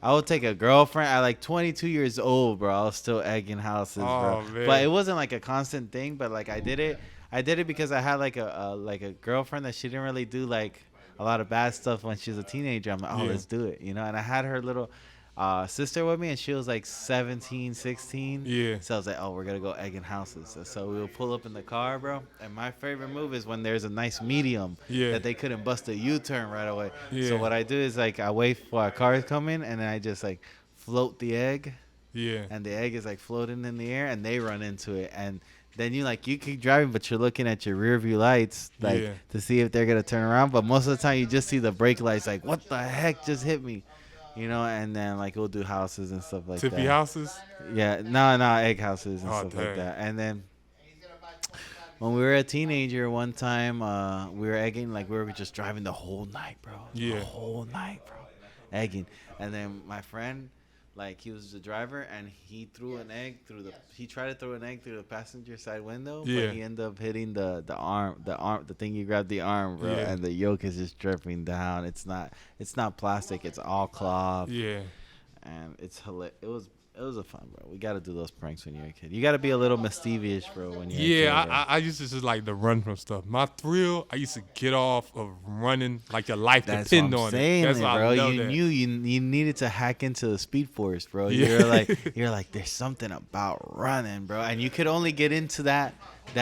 I would take a girlfriend at like 22 years old, bro. I was still egging houses, bro. Oh, man. But it wasn't like a constant thing. But like I did it because I had like a girlfriend that she didn't really do like a lot of bad stuff when she was a teenager. I'm like, oh, Yeah. let's do it, you know. And I had her little sister with me, and she was like 17, 16. Yeah. So I was like, oh, we're gonna go egging houses. So we would pull up in the car, bro. And my favorite move is when there's a nice medium Yeah. that they couldn't bust a U-turn right away. Yeah. So what I do is like I wait for our cars come in, and then I just like float the egg, Yeah. and the egg is like floating in the air, and they run into it, and then you keep driving, but you're looking at your rear view lights like Yeah. to see if they're gonna turn around. But most of the time, you just see the brake lights, like what the heck just hit me, you know? And then like we'll do houses and stuff like Tippy that. houses? Yeah, no, egg houses and Oh, stuff like dang. that. And then when we were a teenager, one time we were egging, like we were just driving the whole night, bro. Yeah. The whole night, bro. Egging. And then my friend, like he was the driver, and he threw an egg he tried to throw an egg through the passenger side window, Yeah. but he ended up hitting the thing you grab the arm, bro, Yeah. and the yolk is just dripping down. It's not plastic, it's all cloth. Yeah. And it's hilarious. It was a fun, bro. We got to do those pranks when you're a kid. You got to be a little mischievous, bro, when you're a kid. Yeah, bro. I used to just like to run from stuff. My thrill, I used to get off of running like your life That's depend what I'm on saying, it. That's why bro. I love You that. knew you needed to hack into the Speed Force, bro. Yeah. You're like, there's something about running, bro. And you could only get into that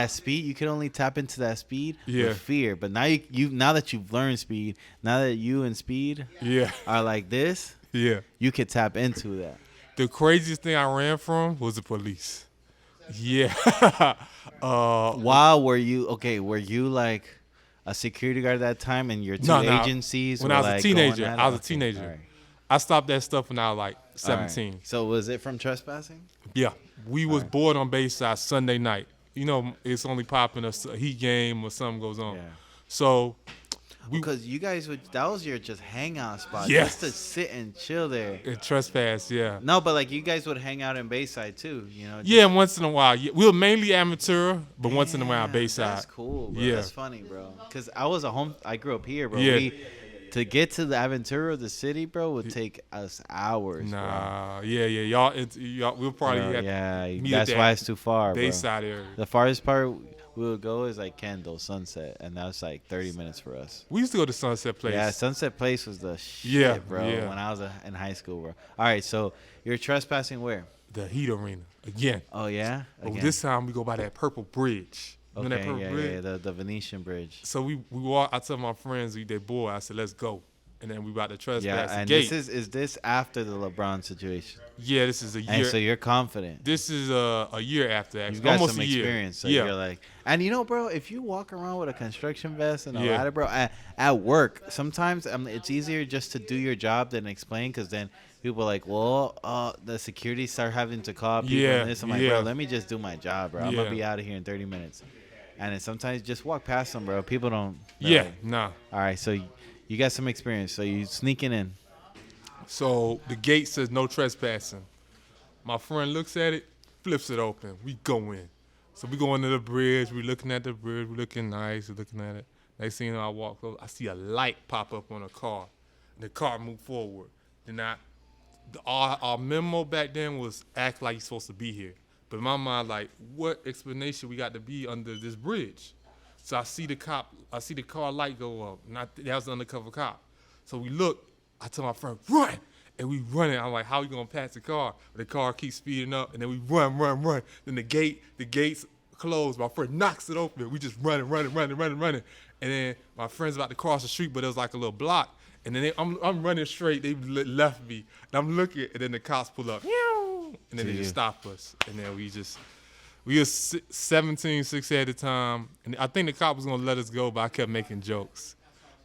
speed. You could only tap into that speed Yeah. with fear. But now now that you've learned speed, now that you and speed Yeah. are like this, Yeah. you could tap into that. The craziest thing I ran from was the police. Yeah. Wow, were you like a security guard at that time, and your two No. agencies When were I was a like teenager, going at I it? was a Okay, teenager. all right, I stopped that stuff when I was like all right. 17. So was it from trespassing? Yeah. We was bored on Bayside Sunday night. You know, it's only popping a Heat game or something goes on. Yeah. So Because you guys that was your just hangout spot, Yes. just to sit and chill there. it trespassed, yeah. No, but like you guys would hang out in Bayside too, you know? Yeah, once in a while. Yeah, we were mainly amateur, but once in a while Damn, Bayside. That's cool, bro. Yeah. That's funny, bro. Because I grew up here, bro. Yeah. To get to the Aventura, the city, bro, would take us hours, Nah, yeah. Y'all, we'll bro. probably Bro, yeah, meet that's at why that it's too far, bro. Bayside area. The farthest part we would go is like Kendall, Sunset, and that's like 30 minutes for us. We used to go to Sunset Place. Yeah, Sunset Place was the shit, Yeah, bro, yeah. when I was in high school, bro. All right, so you're trespassing where? The Heat Arena again. Oh, yeah? But Again. this time we go by that purple bridge. You know that Okay, purple bridge? the Venetian Bridge. So we walk. I tell my friends they bored. I said, let's go. and then we about to trespass Yeah, the and gate. is this after the LeBron situation? Yeah, this is a year. And so you're confident. This is a year after, actually. You've got Almost some a year. experience, so yeah. you're like, and you know, bro, if you walk around with a construction vest and a Yeah. ladder, bro, at work, sometimes it's easier just to do your job than explain, because then people are like, well, the security start having to call people Yeah, and this. I'm like, yeah. bro, let me just do my job, bro. I'm Yeah. gonna be out of here in 30 minutes. And then sometimes just walk past them, bro. People don't. they're Yeah, like, nah. all right, so you got some experience, so you sneaking in. So the gate says no trespassing. My friend looks at it, flips it open. We go in. So we go into the bridge. We looking at the bridge. We looking nice. We looking at it. Next thing you know, I walk over. I see a light pop up on a car. The car moved forward. Then our memo back then was act like you're supposed to be here. But in my mind, like, what explanation we got to be under this bridge? So I see the car light go up. That was the undercover cop. So we look. I tell my friend, run. And we running. I'm like, how we gonna pass the car? The car keeps speeding up, and then we run. Then the gates closed. My friend knocks it open. We just running. And then my friend's about to cross the street, but it was like a little block. And then I'm running straight. They left me, and I'm looking, and then the cops pull up, and then they just stop us. And then we were 17, 16 at the time, and I think the cop was gonna let us go, but I kept making jokes.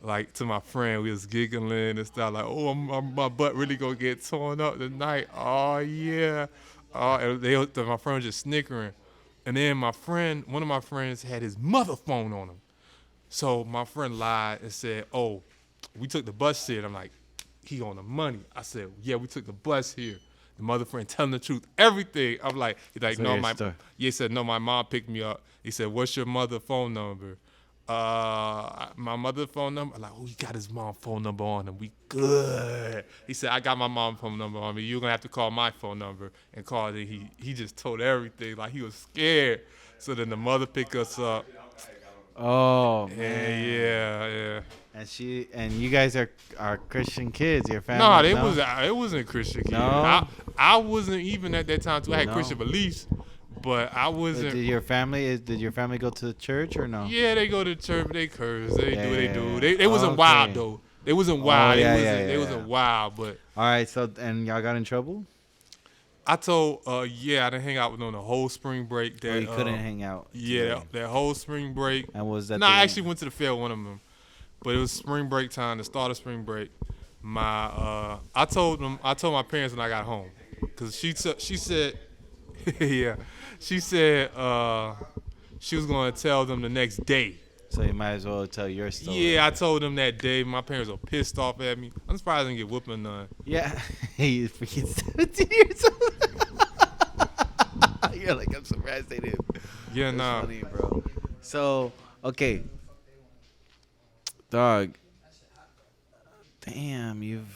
Like, to my friend, we was giggling and stuff, like, oh, my butt really gonna get torn up tonight. Oh, yeah. And my friend was just snickering. And then one of my friends had his mother phone on him. So my friend lied and said, oh, we took the bus here. And I'm like, he on the money. I said, yeah, we took the bus here. The mother friend telling the truth, everything. I'm like, he's like, So no, he said, no, my mom picked me up. He said, what's your mother phone number? My mother's phone number. I'm like, oh, he got his mom's phone number on him. We good. He said, I got my mom's phone number on me. You're gonna have to call my phone number and call it. He just told everything. Like, he was scared. So then the mother picked us up. Oh man. And yeah. And you guys are Christian kids, your family. No, it wasn't Christian kid. No? I wasn't even at that time too. I had No. Christian beliefs, but I wasn't. Did your family go to the church or no? Yeah, they go to church, but they curse. They do what they do. Yeah. They wasn't Okay. wild though. They wasn't wild. They wasn't Yeah. wild, but All right, so and y'all got in trouble? I told I didn't hang out with them the whole spring break. That Or you couldn't hang out? Yeah, today? that whole spring break. And was that? No, I actually went to the fair with one of them, but it was spring break time. The start of spring break. I told my parents when I got home, cause she said, yeah, she said she was gonna tell them the next day. So you might as well tell your story. Yeah, I told them that day. My parents were pissed off at me. I'm surprised I didn't get whooping none. Yeah. He's freaking 17 years old. You're like, I'm surprised they didn't. Yeah, That's nah. funny, bro. So, okay. Dog. Damn,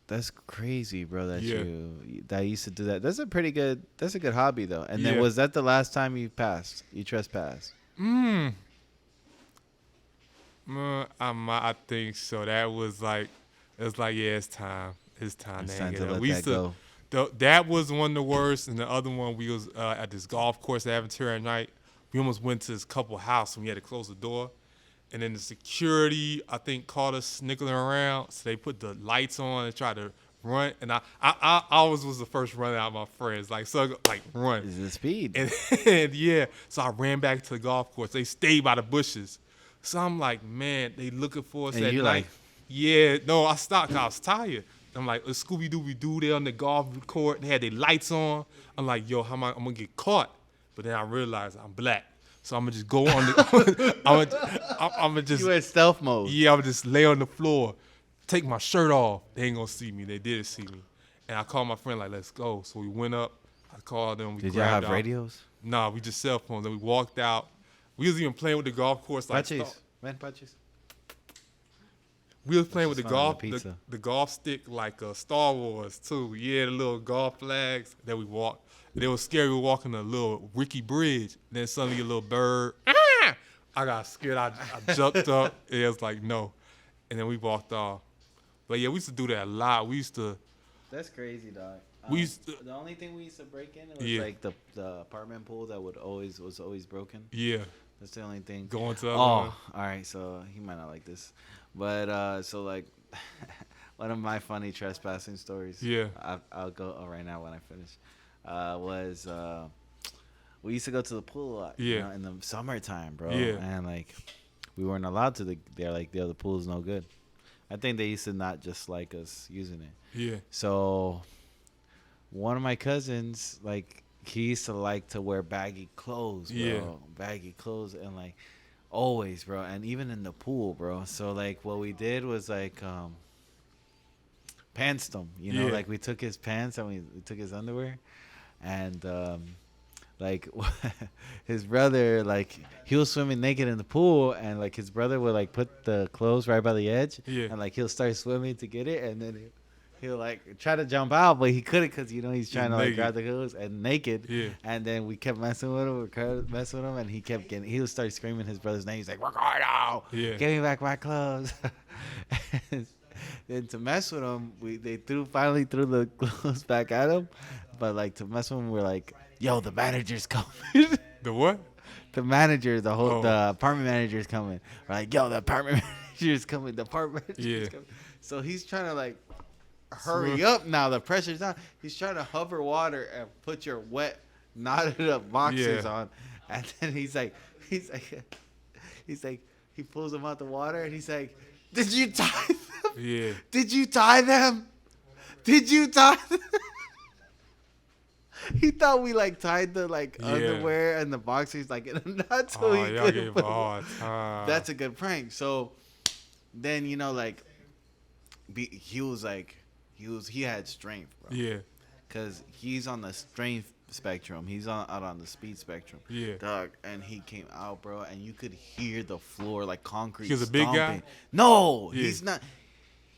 that's crazy, bro, that Yeah. you used to do that. That's a good hobby though. And then Yeah. was that the last time you trespassed? I think so. That was like, yeah, it's time. It's time It's to time hang to it up. let We that used to, go. that was one of the worst, and the other one we was at this golf course at Aventura at night. We almost went to this couple house and we had to close the door, and then the security I think caught us snickling around, so they put the lights on and tried to run, and I always was the first run out of my friends, like run. Is the speed? And yeah, so I ran back to the golf course. They stayed by the bushes. So I'm like, man, they looking for us And at you night. like- Yeah, no, I stopped 'cause I was tired. I'm like, Scooby-Doo, they on the golf court. They had their lights on. I'm like, yo, I'm gonna get caught. But then I realized I'm black. So I'm gonna just go on the, I'm gonna just, You were in stealth mode. yeah, I'm gonna just lay on the floor, take my shirt off. They ain't gonna see me. They did see me. And I called my friend like, let's go. So we went up. I called them. We Did y'all grabbed have out. radios? Nah, we just cell phones. Then we walked out. We was even playing with the golf course. Like, Patches. Man, patches. we was playing with the Just found golf, the pizza. the golf stick like Star Wars too. Yeah, the little golf flags. Then we walked. They was scary. We were walking a little Ricky Bridge. Then suddenly a little bird. Ah! I got scared. I jumped up. It was like no. And then we walked off. But yeah, we used to do that a lot. We used to. That's crazy, dog. We used to- the only thing we used to break in was Yeah. like the apartment pool that was always broken. Yeah. That's the only thing. Going to. Oh, all right. So he might not like this, but so like one of my funny trespassing stories. Yeah. I'll go right now when I finish. Was we used to go to the pool a lot, you Yeah. know, in the summertime, bro. Yeah. And like we weren't allowed to. They're like, the pool's no good. I think they used to not just like us using it. Yeah. So one of my cousins, like, he used to like to wear baggy clothes, bro. Yeah. Baggy clothes, and like always, bro. And even in the pool, bro. So like what we did was like pantsed him, you know, Yeah. like we took his pants and we took his underwear, and like his brother, like he was swimming naked in the pool, and like his brother would like put the clothes right by the edge, Yeah. and like he'll start swimming to get it, and then he'll like try to jump out, but he couldn't, because you know he's trying to like naked. grab the clothes and naked. Yeah. And then we kept messing with him, and he would start screaming his brother's name. He's like, Ricardo, Yeah. give me back my clothes. And then to mess with him, they finally threw the clothes back at him, but like to mess with him, we're like, yo, the manager's coming. The what? The manager, the apartment manager's coming. We're like, yo, the apartment manager's coming. The apartment manager's coming. So he's trying to like hurry up now. The pressure's on. He's trying to hover water and put your wet, knotted up boxers on. And then he's like, he pulls them out the water, and he's like, did you tie them? Yeah. Did you tie them? Did you tie them? He thought we like tied the like underwear and the boxers like in a knot, so he y'all couldn't gave put a hard time. That's a good prank. So then, you know, like he had strength, bro. Yeah. Cause he's on the strength spectrum. He's out on the speed spectrum. Yeah. Dog, and he came out, bro, and you could hear the floor like concrete. He was a big guy? stomping. No, Yeah. he's not.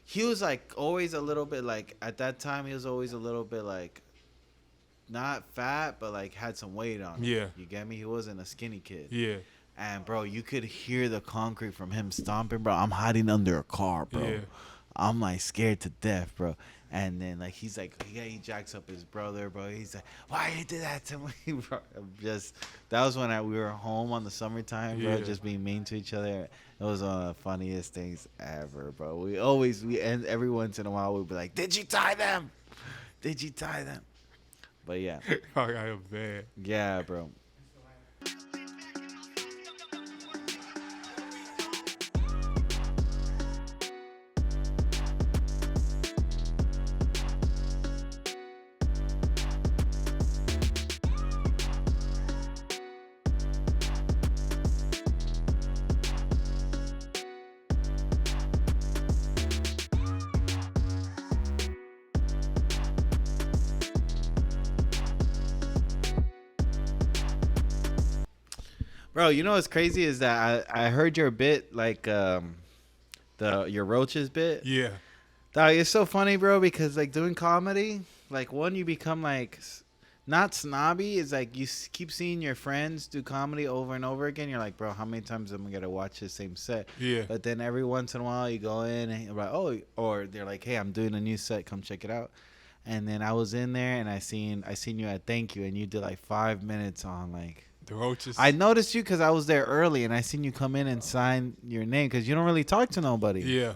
He was like always a little bit like, at that time he was always a little bit like, not fat, but like had some weight on him. Yeah. You get me? He wasn't a skinny kid. Yeah. And bro, you could hear the concrete from him stomping, bro. I'm hiding under a car, bro. Yeah. I'm like scared to death, bro. And then like he's like, yeah, he jacks up his brother, bro. He's like, why you did that to me, bro? That was when we were home on the summertime, bro. Yeah. Just being mean to each other. It was one of the funniest things ever, bro. We end every once in a while we'd be like, did you tie them? Did you tie them? But yeah, I am bad. yeah, bro. Bro, you know what's crazy is that I heard your bit, like your roaches bit. Yeah. Dog, it's so funny, bro, because like doing comedy, like one, you become like not snobby. It's like you keep seeing your friends do comedy over and over again. You're like, bro, how many times am I gonna watch the same set? Yeah. But then every once in a while you go in and you're like, oh, or they're like, hey, I'm doing a new set, come check it out. And then I was in there and I seen you at Thank You, and you did like 5 minutes on like. The roaches. I noticed you because I was there early, and I seen you come in and sign your name because you don't really talk to nobody. Yeah.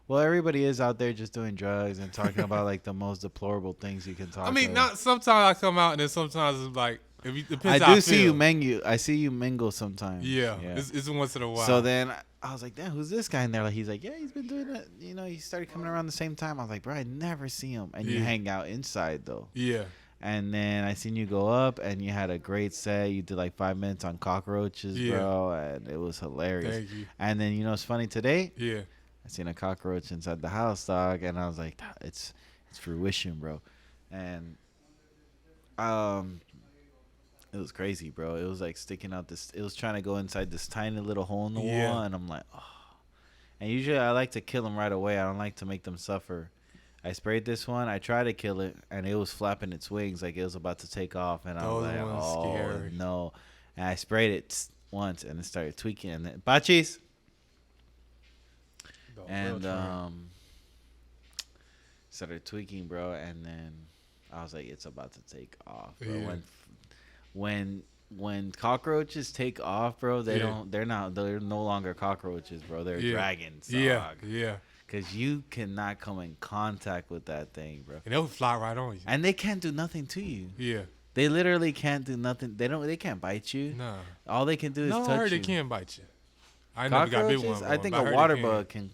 Well, everybody is out there just doing drugs and talking about like the most deplorable things you can talk. I mean, about. not sometimes I come out and then sometimes it's like it depends. I how do see feel. you mingle. I see you mingle sometimes. Yeah. It's once in a while. So then I was like, damn, who's this guy? And they're like, he's like, yeah, he's been doing it. You know, he started coming around the same time. I was like, bro, I never see him. And you Yeah. hang out inside though. Yeah. And then I seen you go up, and you had a great set. You did like 5 minutes on cockroaches, Yeah. bro, and it was hilarious. Thank you. And then you know what's funny today? Yeah. I seen a cockroach inside the house, dog, and I was like, it's fruition, bro. And it was crazy, bro. It was like sticking out this. It was trying to go inside this tiny little hole in the Yeah. wall, and I'm like, oh. And usually I like to kill them right away. I don't like to make them suffer. I sprayed this one. I tried to kill it, and it was flapping its wings like it was about to take off. And I was Those like, ones oh, scary. no. And I sprayed it once, and it started tweaking. And then, Bachis. And started tweaking, bro. And then I was like, it's about to take off, bro. Yeah. When cockroaches take off, bro, they're Yeah. no longer cockroaches, bro. They're Yeah. dragons, Yeah. dog. Yeah. Because you cannot come in contact with that thing, bro. And they'll fly right on you. And they can't do nothing to you. Yeah. They literally can't do nothing. They can't bite you. Nah. All they can do is No, touch I heard you. they can bite you. I never got bit one. I think but a heard water they bug can.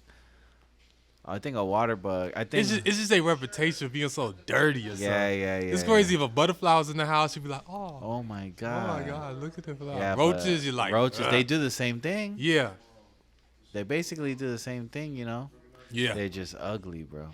I think a water bug. I think It's just a reputation of being so dirty or something. yeah. It's crazy if a butterfly was in the house, you'd be like, Oh my oh god. my God, look at the fly. Yeah, Roaches, but you're like, roaches. ugh. They do the same thing. Yeah. They basically do the same thing, you know. Yeah. They're just ugly, bro.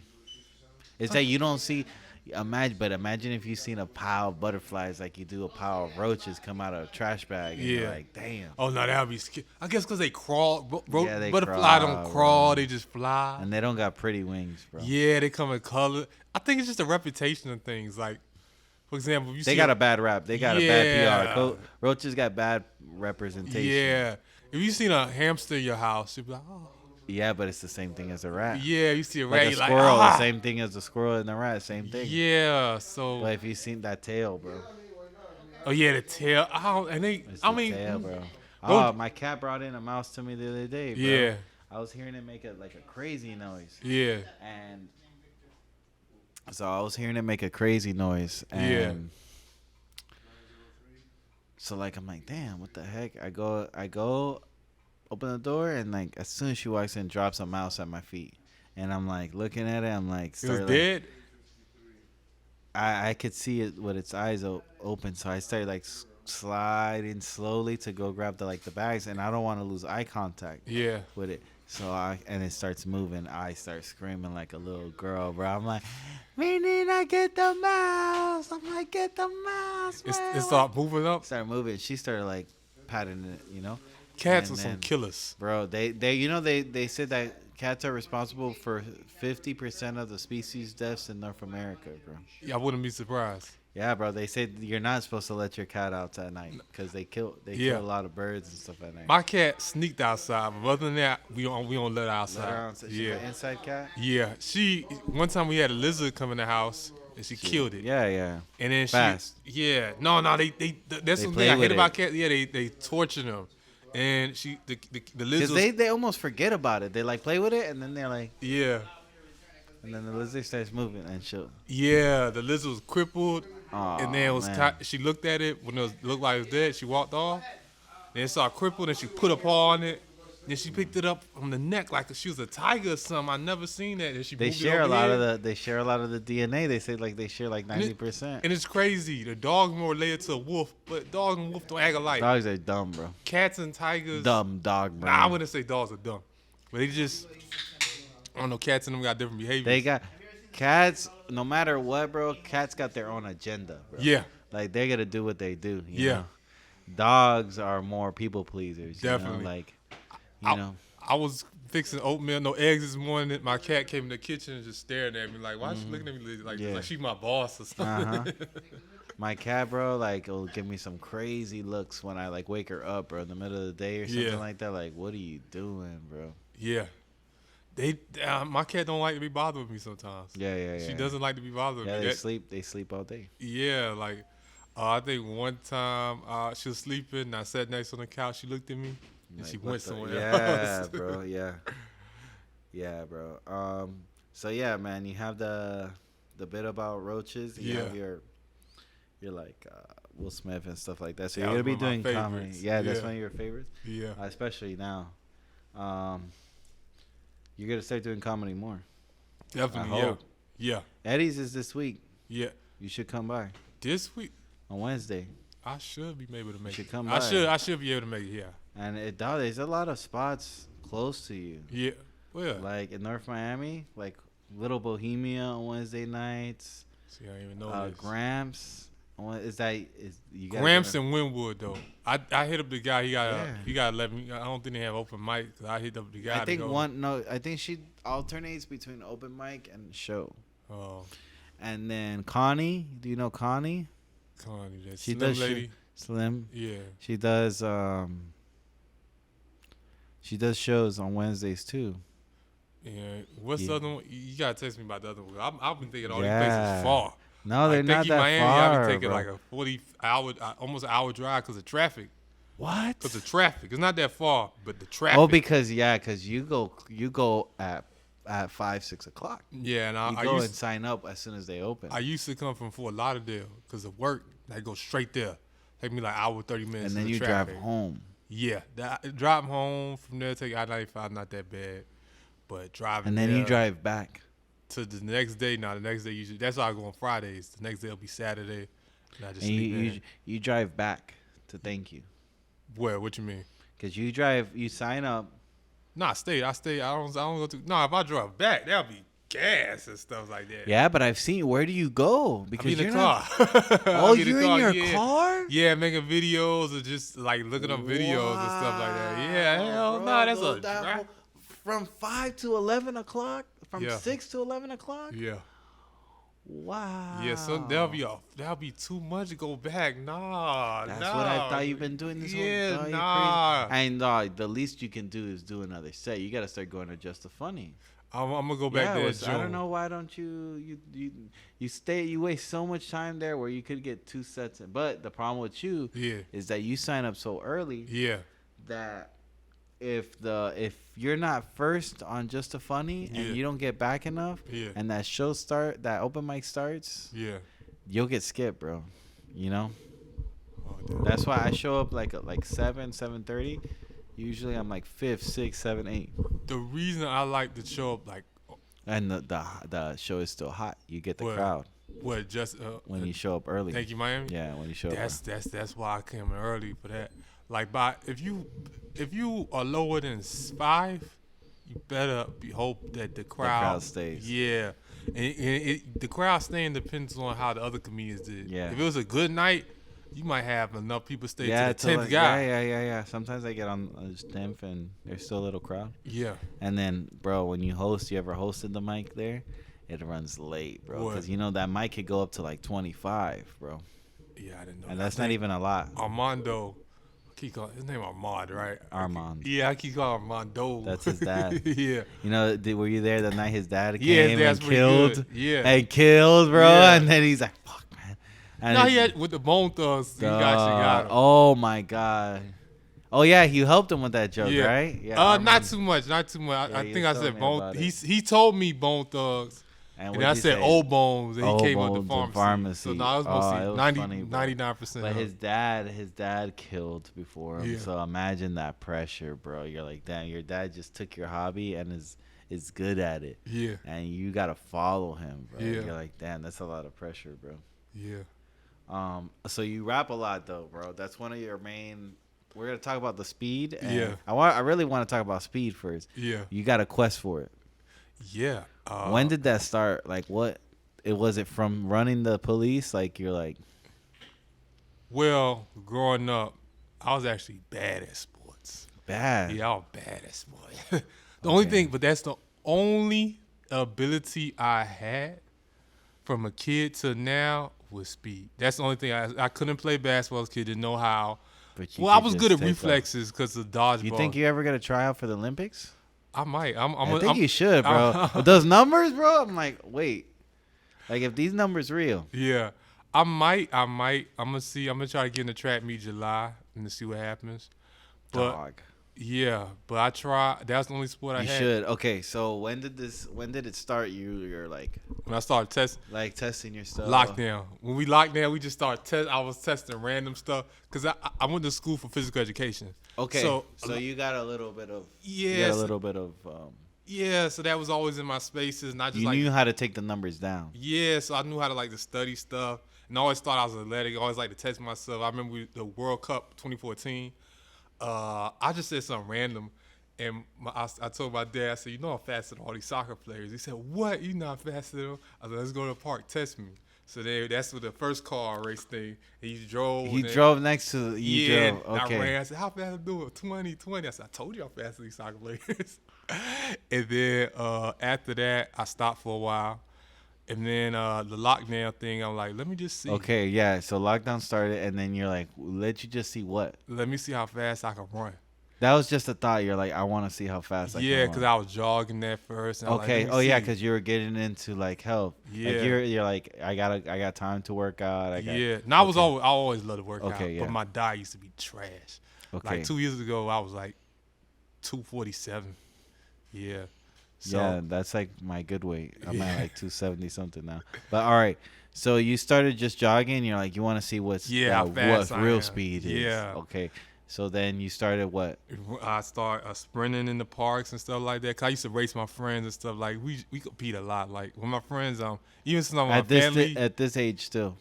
It's that you don't see. Imagine if you seen a pile of butterflies like you do a pile of roaches come out of a trash bag. And you're like, damn. Oh no, that'd be scary. I guess because they crawl. Yeah, they Butterfly crawl, don't crawl; bro. they just fly. And they don't got pretty wings, bro. Yeah, they come in color. I think it's just a reputation of things. Like, for example, if you They see got a bad rap. They got a Yeah. bad PR. Roaches got bad representation. Yeah, if you seen a hamster in your house, you'd be like, oh. Yeah, but it's the same thing as a rat. Yeah, you see a Like rat, a you're like, squirrel, ah. the same thing as a squirrel and the rat, same thing. Yeah, so. But if you seen that tail, bro. Oh yeah, the tail. It's the tail, bro. Oh, my cat brought in a mouse to me the other day, bro. Yeah. I was hearing it make a crazy noise. Yeah. And so I was hearing it make a crazy noise. And so like I'm like, damn, what the heck? I go open the door, and like as soon as she walks in, drops a mouse at my feet. And I'm like looking at it, I'm like, It was dead? I could see it with its eyes open, so I started like sliding slowly to go grab the bags, and I don't want to lose eye contact Yeah. with it. So and it starts moving. I start screaming like a little girl, bro. I'm like, we need to get the mouse. I'm like, get the mouse, man. It started moving up. Started moving. She started like patting it, you know. Cats And are some then- killers. Bro, they said that cats are responsible for 50% of the species deaths in North America, bro. Yeah, I wouldn't be surprised. Yeah, bro. They said you're not supposed to let your cat out at night because they kill a lot of birds and stuff at night. My cat sneaked outside, but other than that, we don't let her outside. Let her out, so she's Yeah. an inside cat. Yeah, one time we had a lizard come in the house and she killed it. Yeah. And then Fast. that's They one play thing I with hate it. about cats. Yeah, they torture them, and the Because lizard. they almost forget about it. They like play with it, and then they're like, Yeah, and then the lizard starts moving and shit. yeah, the lizard was crippled, and then it was man. she looked at it when it looked like it was dead. She walked off, then it saw crippled, and she put a paw on it. Then she picked it up from the neck like she was a tiger or something. I never seen that. And she They moved it share a over lot here. of the DNA. They say like they share like 90%. And it's crazy. The dog more related to a wolf, but dog and wolf don't act alike. Dogs are dumb, bro. Cats and tigers. Dumb dog, bro. Nah, I wouldn't say dogs are dumb, but they just, I don't know. Cats and them got different behaviors. They got cats. No matter what, bro. Cats got their own agenda, bro. Yeah, Like they're gonna do what they do. You Yeah. know? Dogs are more people pleasers. Definitely. You know? Like, you know. I was fixing oatmeal, no eggs this morning. My cat came in the kitchen and just staring at me like, why is she looking at me like Yeah. like she my boss or something? Uh-huh. My cat, bro, like will give me some crazy looks when I like wake her up, bro, in the middle of the day or something Yeah. like that. Like, what are you doing, bro? Yeah, my cat don't like to be bothered with me sometimes. Yeah. She doesn't like to be bothered Yeah, with me. they sleep all day. Yeah, like I think one time she was sleeping and I sat next on the couch. She looked at me and Like, she what went the- somewhere Yeah, else. bro. Yeah, bro. So yeah, man, you have the bit about roaches. You have your like Will Smith and stuff like that. So That you're gonna was be one of my doing comedy. favorites. Yeah, that's Yeah. one of your favorites. Yeah, Especially now. You're gonna start doing comedy more. definitely. I Yeah, hope. yeah, Eddie's is this week. yeah. You should come by This week on Wednesday. I should be able to make should it. come I by. should be able to make it. Yeah, And there's a lot of spots close to you. yeah. Well, Like in North Miami, like Little Bohemia on Wednesday nights. see, I didn't even know this. Gramps. Is you got Gramps and Winwood though. I hit up the guy. Yeah. He got 11. I don't think they have open mic. 'Cause I hit up the guy. I think to go. I think she alternates between open mic and show. Oh, And then Connie, do you know Connie? Connie, that She slim does lady. Slim. Yeah. She does shows on Wednesdays too. Yeah. What's Yeah. the other one? You gotta text me about the other one. I've been thinking all Yeah. these places far. No, they're Like, not thinking that Miami, far, I've been taking bro. like a 40-hour, almost an hour drive because of traffic. What? Because of traffic. It's not that far, but the traffic. Oh, because you go at at 5, 6 o'clock. Yeah, and You go and sign up as soon as they open. I used to come from Fort Lauderdale because of work. I go straight there. Take me like hour 30 minutes. And then you traffic. drive home. Yeah, drive home from there. Take I-95, not that bad, but driving. And then you drive back to the next day. Now the next day usually that's why I go on Fridays. The next day will be Saturday. And I just and sleep in. you drive back to thank you. Where? What you mean? Because you sign up. No, I stay. I don't go to. No, if I drive back, that'll be gas and stuff like that. Yeah, but I've seen. Where do you go? Because you're in the car. Oh, you're in your car? Yeah, making videos or just like looking up videos and stuff like that. Yeah, hell no, that's a drive. From 5 to 11 o'clock? From Yeah. 6 to 11 o'clock? Yeah. Wow. Yeah, so that'll be too much to go back. Nah, That's nah. what I thought you've been doing this Yeah, whole time. nah. And the least you can do is do another set. You got to start going to Just the Funny. I'm gonna go back there. I don't know why don't you waste so much time there where you could get 2 sets in. But the problem with you is that you sign up so early that if you're not first on Just the Funny and you don't get back enough and that open mic starts, you'll get skipped, bro. You know? That's why I show up like 7:30. Usually I'm like 5th, 6th, 7th, 8th. The reason I like to show up like, and the show is still hot. You get the crowd. What just when you show up early? Thank you, Miami. Yeah, when you show up. That's why I came in early for that. Like, if you are lower than 5, you better hope that the crowd stays. Yeah, and the crowd staying depends on how the other comedians did. Yeah. If it was a good night, you might have enough people stay to the 10th guy. Yeah. Sometimes I get on the 10th and there's still a little crowd. Yeah. And then, bro, when you ever hosted the mic there, it runs late, bro. Because you know that mic could go up to like 25, bro. Yeah, I didn't know. And that's not even a lot. Armando, his name Armand, right? Armand. Yeah, I keep calling Armando. That's his dad. Yeah. You know, were you there the night his dad came and killed? Good. Yeah. And killed, bro. Yeah. And then he's like, fuck, man. And no, he had with the Bone Thugs. He got him. Oh my god. Oh yeah, you helped him with that joke, right? Yeah. Not too much. Yeah, I think I said Bone. He told me Bone Thugs. And I said Old Bones, and he came up the pharmacy. So now it was mostly 99%. But his dad killed before him. Yeah. So imagine that pressure, bro. You're like, damn, your dad just took your hobby and is good at it. Yeah. And you gotta follow him, bro. Yeah. You're like, damn, that's a lot of pressure, bro. Yeah. So you rap a lot though, bro. That's one of your main. We're gonna talk about the speed. And yeah. I really want to talk about speed first. Yeah. You got a quest for it. Yeah. When did that start? Like, was it from running the police? Like, you're like. Well, growing up, I was actually bad at sports. Bad. Yeah, I was bad at sports. Only thing, but that's the only ability I had from a kid to now was speed. That's the only thing. I couldn't play basketball as a kid, didn't know how. I was good at reflexes because of dodgeball. You think you're ever going to try out for the Olympics? I might. I think you should, bro. With those numbers, bro, I'm like, wait. Like, if these numbers real. Yeah. I might. I'm going to see. I'm going to try to get in the track meet July and to see what happens. But, dog. Yeah. But I try. That's the only sport I had. You should. Okay, so when did it start? You're like. When I started testing. Like testing your stuff. Lockdown. When we locked down, we just started I was testing random stuff. Because I went to school for physical education. Okay. So you got a little bit of. Yeah. You got a little bit of. Yeah, so that was always in my spaces, and I just you knew how to take the numbers down. Yeah, so I knew how to to study stuff, and I always thought I was athletic. I always like to test myself. I remember the World Cup 2014. I just said something random, and I told my dad, I said, I'm faster than all these soccer players. He said, what? You not faster than them? I said, let's go to the park, test me. So that's what the first car race thing. He drove. He drove next to you. Yeah, drove. Okay. I ran. I said, how fast I do it? 20. I said, I told you I'm faster than these soccer players. And then after that, I stopped for a while. And then the lockdown thing, I'm like, let me just see. Okay, yeah. So lockdown started, and then you're like, let you just see what? Let me see how fast I can run. That was just a thought. You're like, I want to see how fast I can run. Yeah, because I was jogging at first. And okay. Yeah, because you were getting into health. Yeah. Like you're like, I got time to work out. Yeah. No, I always loved to work out. Yeah. But my diet used to be trash. Okay. Like 2 years ago, I was like 247. Yeah. So Yeah, that's like my good weight. I'm at like 270 something now. But all right. So you started just jogging. You're like, you want to see how fast what I real am. speed is. Yeah. Okay. So then you started what? I start sprinting in the parks and stuff like that. 'Cause I used to race my friends and stuff. Like we compete a lot. Like with my friends, even some of my family. At this age still.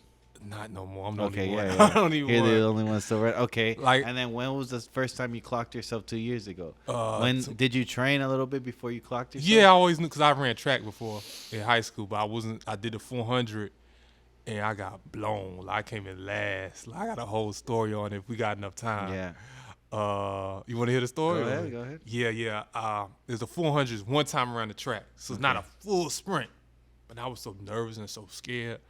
Not no more. I'm the Okay, only one. yeah. I don't even You're the want. only one still right. Okay. Like- and then when was the first time you clocked yourself 2 years ago? When Did you train a little bit before you clocked yourself? Yeah, I always knew because I ran track before in high school, but I wasn't. I did the 400, and I got blown. Like, I came in last. Like, I got a whole story on it if we got enough time. Yeah. You want to hear the story? Go ahead. Yeah. There's the 400s one time around the track, so it's not a full sprint. But I was so nervous and so scared.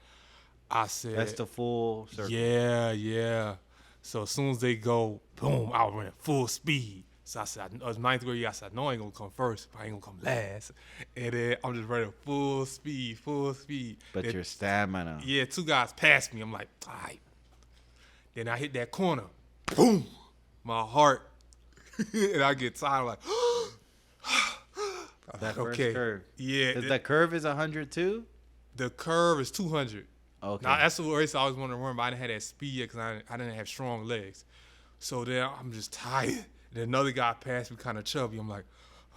I said, That's the full circle. Yeah. So as soon as they go, boom, I ran full speed. So I said, I was ninth grade. I said, I know I ain't gonna come first, but I ain't gonna come last. And then I'm just running full speed. But then, your stamina. Yeah, 2 guys passed me. I'm like, all right. Then I hit that corner, boom, my heart, and I get tired. I'm like, That first okay, curve. yeah. The curve is 100 too? The curve is 200. Okay. Now, that's the race I always wanted to run, but I didn't have that speed yet because I didn't have strong legs. So then I'm just tired. And then another guy passed me kind of chubby. I'm like,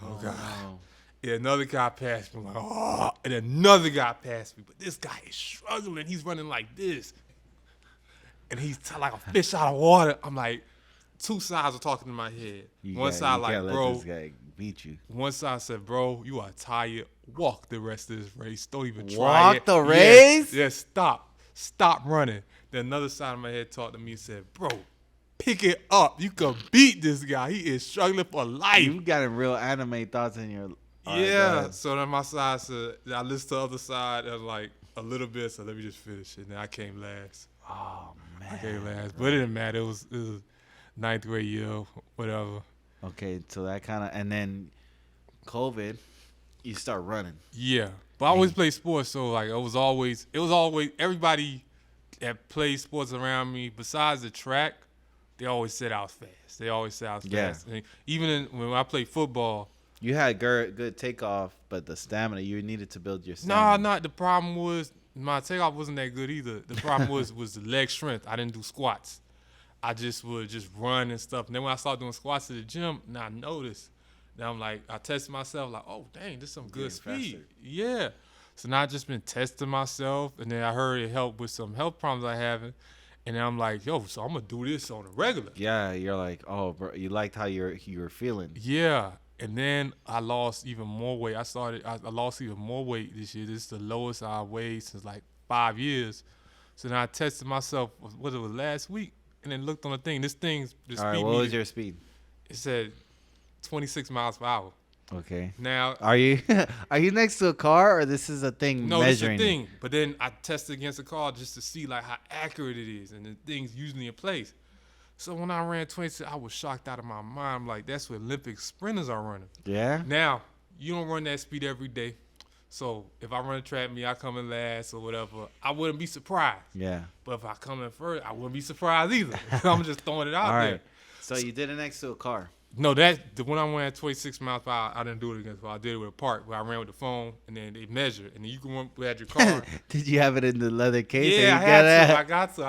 oh God. No. And another guy passed me. I'm like, oh. And another guy passed me. But this guy is struggling. He's running like this. And he's like a fish out of water. I'm like, 2 sides are talking in my head. One side like, bro. Let this guy beat you. One side said, bro, you are tired. Walk the rest of this race. Don't even try Walk it. the race? Yeah, stop. Stop running. Then another side of my head talked to me and said, bro, pick it up. You can beat this guy. He is struggling for life. You got real anime thoughts in your. All right, go Yeah. ahead. So then my side said, I listened to the other side and like a little bit, so let me just finish it. And then I came last. Oh man. I came last. But it didn't matter. It was 9th grade year, whatever. Okay, so that kind of, and then COVID, you start running. Yeah, but I always played sports, so like it was always everybody that played sports around me. Besides the track, they always said I was fast. Yeah. And even when I played football, You had good takeoff, but the stamina, you needed to build your nah, stamina. not the problem was my takeoff wasn't that good either. The problem was the leg strength. I didn't do squats. I just would just run and stuff. And then when I started doing squats at the gym, now I noticed. Now I'm like, I tested myself like, oh, dang, this is some good Getting speed. faster. Yeah. So now I just been testing myself. And then I heard it helped with some health problems I having. And then I'm like, yo, so I'm going to do this on a regular. Yeah, you're like, oh, bro, you liked how you were feeling. Yeah. And then I lost even more weight. I lost even more weight this year. This is the lowest I weighed since like 5 years. So then I tested myself, what it was last week, and then looked on the thing. The All right, speed what meter, was your speed? it said 26 miles per hour. Okay. Now, Are you next to a car, or this is a thing no, this is the measuring? thing. But then I tested against the car just to see like how accurate it is and the things usually in place. So when I ran 26, I was shocked out of my mind. I'm like, that's what Olympic sprinters are running. Yeah. Now, you don't run that speed every day. So if I run a track meet, I come in last or whatever, I wouldn't be surprised. Yeah. But if I come in first, I wouldn't be surprised either. I'm just throwing it out All there. right. So you did it next to a car. No, the when I ran 26 miles per hour, I didn't do it against. I did it with a park where I ran with the phone and then they measured, and then you can run with your car. Did you have it in the leather case? Yeah, I and you had to. I got got to.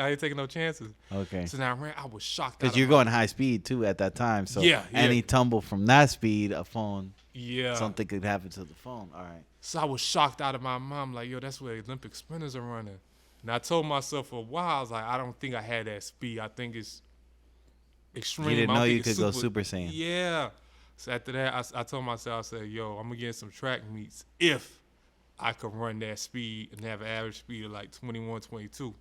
I ain't taking no chances. Okay. So now I ran. I was shocked. Because you're going high speed too at that time. So Yeah, yeah. any tumble from that speed, a phone, Yeah. something could happen to the phone. All right. So I was shocked out of my mind. Like, yo, that's where Olympic sprinters are running. And I told myself for a while, I was like, I don't think I had that speed. I think it's extreme. You didn't I don't know you think it's could go Super Saiyan. Yeah. So after that, I told myself, I said, yo, I'm going to get some track meets if I could run that speed and have an average speed of like 21, 22.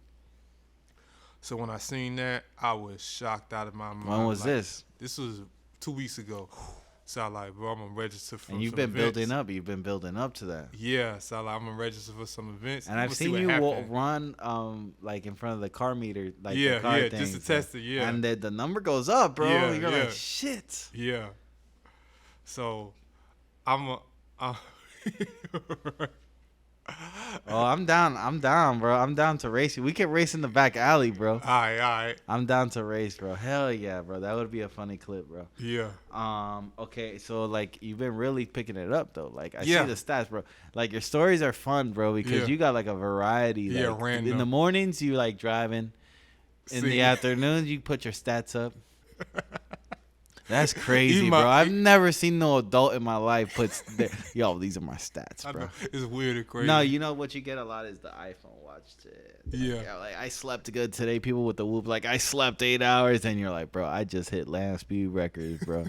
So when I seen that, I was shocked out of my mind. When was Like, this? This was 2 weeks ago. So I like, bro, I'm going to register for And you've some been events. building up. You've been building up to that. Yeah, so like, I'm going to register for some events. And I'ma I've see seen what you happens. run like in front of the car meter, like Yeah, the car yeah, things. just to test it, yeah. And the number goes up, bro. Yeah, You're yeah. like, shit. Yeah. So I'm a Oh, I'm down. I'm down, bro. I'm down to race you. We can race in the back alley, bro. All right. I'm down to race, bro. Hell yeah, bro. That would be a funny clip, bro. Yeah. Okay, so like you've been really picking it up though. Like I Yeah. see the stats, bro. Like your stories are fun, bro, because Yeah. you got like a variety. Yeah, Like, random. in the mornings you like driving. In the See. afternoons you put your stats up. That's crazy, Even bro. my- I've never seen no adult in my life put, yo, these are my stats, I bro. know. It's weird and crazy. No, you know what you get a lot is the iPhone watch. Yeah. Like I slept good today. People with the whoop, like I slept 8 hours, and you're like, bro, I just hit land speed records, bro.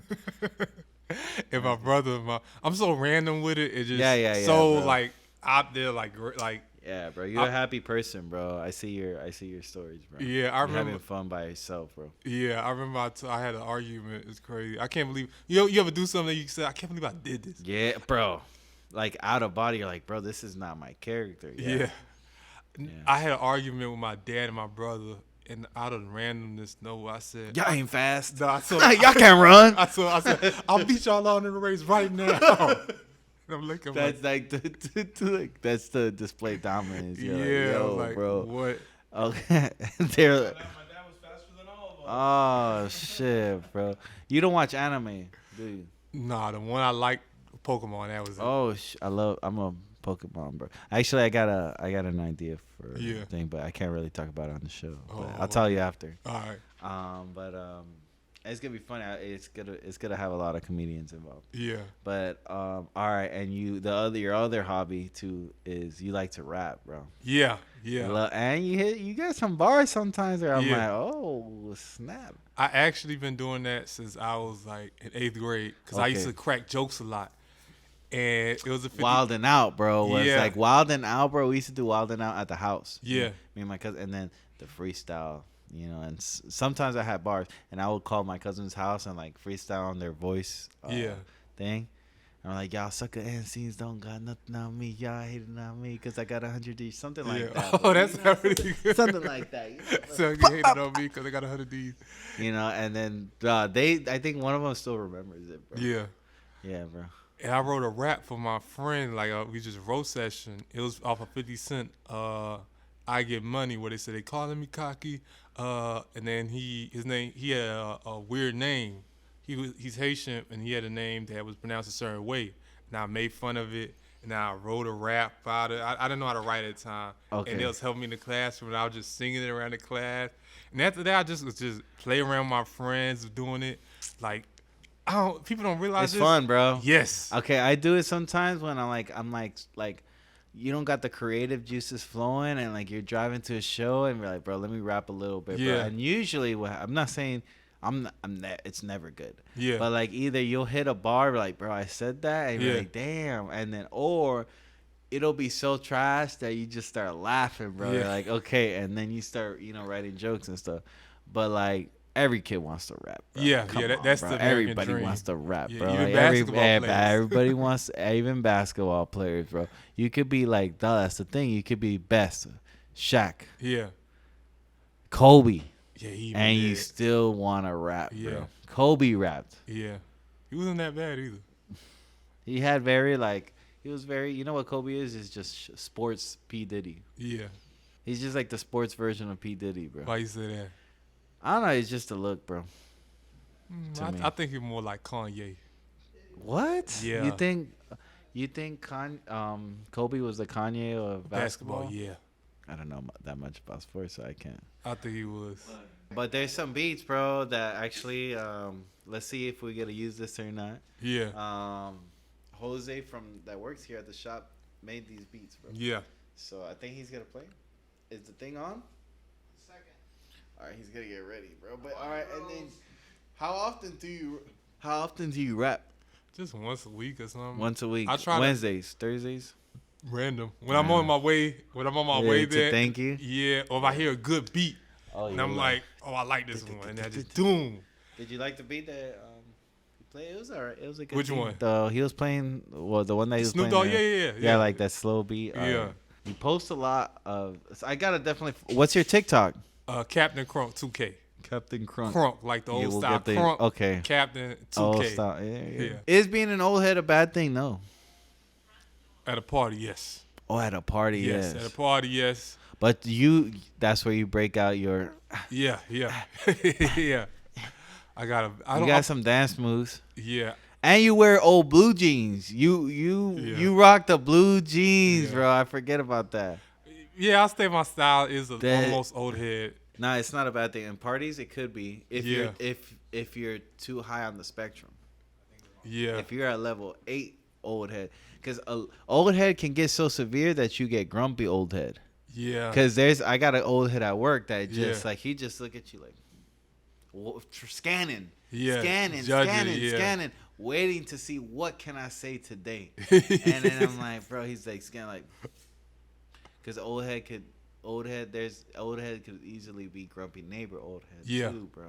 And my brother, I'm so random with it. It just Yeah, so bro. like out there, like Yeah, bro, you're a happy person, bro. I see your stories, bro. Yeah, I You're remember. having fun by yourself, bro. Yeah, I remember I had an argument. It's crazy. I can't believe you ever do something that you say, I can't believe I did this. Yeah, bro. Like out of body, you're like, bro, this is not my character. Yeah. I had an argument with my dad and my brother, and out of randomness, I said, Y'all ain't fast. Nah, I said, Y'all can't run. I said, I'll beat y'all on in the race right now. And I'm looking That's like that's the display dominance. You're yeah, like, yo, like, bro. what? Okay, they're. My dad was faster than all of us. Oh shit, bro. You don't watch anime, do you? Nah, the one I liked, Pokemon. That was it. Oh, I'm a Pokemon, bro. Actually, I got an idea for a thing, but I can't really talk about it on the show. But I'll tell you after. All right. It's gonna be funny. It's gonna have a lot of comedians involved. Yeah. But all right, and your other hobby too is you like to rap, bro. Yeah. And you get some bars sometimes where I'm Yeah. like, oh snap. I actually been doing that since I was like in 8th grade because I used to crack jokes a lot. And it was a 50 Wild and Out, bro. Was Yeah. like Wild and Out, bro. We used to do Wild and Out at the house. Yeah. Me and my cousin, and then the freestyle, and sometimes I had bars, and I would call my cousin's house and like freestyle on their voice. Thing. I'm like, y'all sucker MCs don't got nothing on me. Y'all hating on me because I got 100 D's. Something like that. Oh, bro. that's really good. Something like that. So you hated on me because I got 100 D's. And then I think one of them still remembers it, bro. Yeah. Yeah, bro. And I wrote a rap for my friend, like we just wrote session. It was off of 50 Cent. I Get Money, where they said they calling me cocky. And then he had a weird name. He's Haitian, and he had a name that was pronounced a certain way. And I made fun of it, and I wrote a rap about it. I didn't know how to write at the time. Okay. And it was helping me in the classroom, and I was just singing it around the class. And after that, I just was play around with my friends doing it. Like, people don't realize It's this. fun, bro. Yes. Okay, I do it sometimes when I'm like, you don't got the creative juices flowing, and like you're driving to a show, and you're like, bro, let me rap a little bit, bro. Yeah. And usually, I'm not saying it's never good. Yeah. But like either you'll hit a bar, like, bro, I said that, and you're Yeah. like, damn, and then or it'll be so trash that you just start laughing, bro. Yeah. You're like, okay, and then you start, writing jokes and stuff. But like every kid wants to rap, bro. Yeah, Come yeah, on, that's bro. the American everybody dream. wants to rap, Yeah, bro. even Like, basketball players. everybody wants, even basketball players, bro. You could be like, that's the thing. You could be best, Shaq, Yeah. Kobe, Yeah, he and you did. still want to rap, Yeah. bro. Kobe rapped. Yeah. He wasn't that bad either. He had he was very, you know what Kobe is just sports P. Diddy. Yeah. He's just like the sports version of P. Diddy, bro. Why you say that? I don't know. It's just a look, bro. To me. I think he's more like Kanye. What? Yeah. You think Kobe was the Kanye of basketball? Yeah. I don't know that much about sports, so I can't. I think he was. But there's some beats, bro, that actually, let's see if we get to use this or not. Yeah. Jose that works here at the shop made these beats, bro. Yeah. So I think he's gonna play. Is the thing on? Second. All right, he's gonna get ready, bro. But all right, and then how often do you rap? Just once a week or something. Once a week. I try Wednesdays, Thursdays. random. When I'm on my way, Yeah, there. thank you. Yeah. Or if I hear a good beat, Oh, and I'm like, oh, I like this one, and I just doom. Did you like the beat that he played? It was alright. It was a good Which beat. one? He was playing. Well, the one that he was Snoop playing. Dogg. Yeah. Yeah, like that slow beat. Yeah. He posts a lot of. So I gotta definitely. What's your TikTok? Captain Crunk 2K. Captain Crunk. Crunk, like the Yeah, old we'll style get the- Crunk. okay. Captain 2K. Oh, stop. Yeah. Yeah. Is being an old head a bad thing? No. At a party, yes. Oh, at a party, yes. At a party, yes. But that's where you break out your. Yeah. Yeah. I You got some dance moves. Yeah. And you wear old blue jeans. You rock the blue jeans, bro. I forget about that. Yeah, I say my style is almost old head. Nah, it's not a bad thing. In parties, it could be if you're too high on the spectrum. Yeah. If you're at level 8 old head, because old head can get so severe that you get grumpy old head. Yeah. Because I got an old head at work that just like he just look at you like scanning, scanning, waiting to see what can I say today. And then I'm like, bro, he's like scanning like, because old head could easily be grumpy neighbor old head too, bro.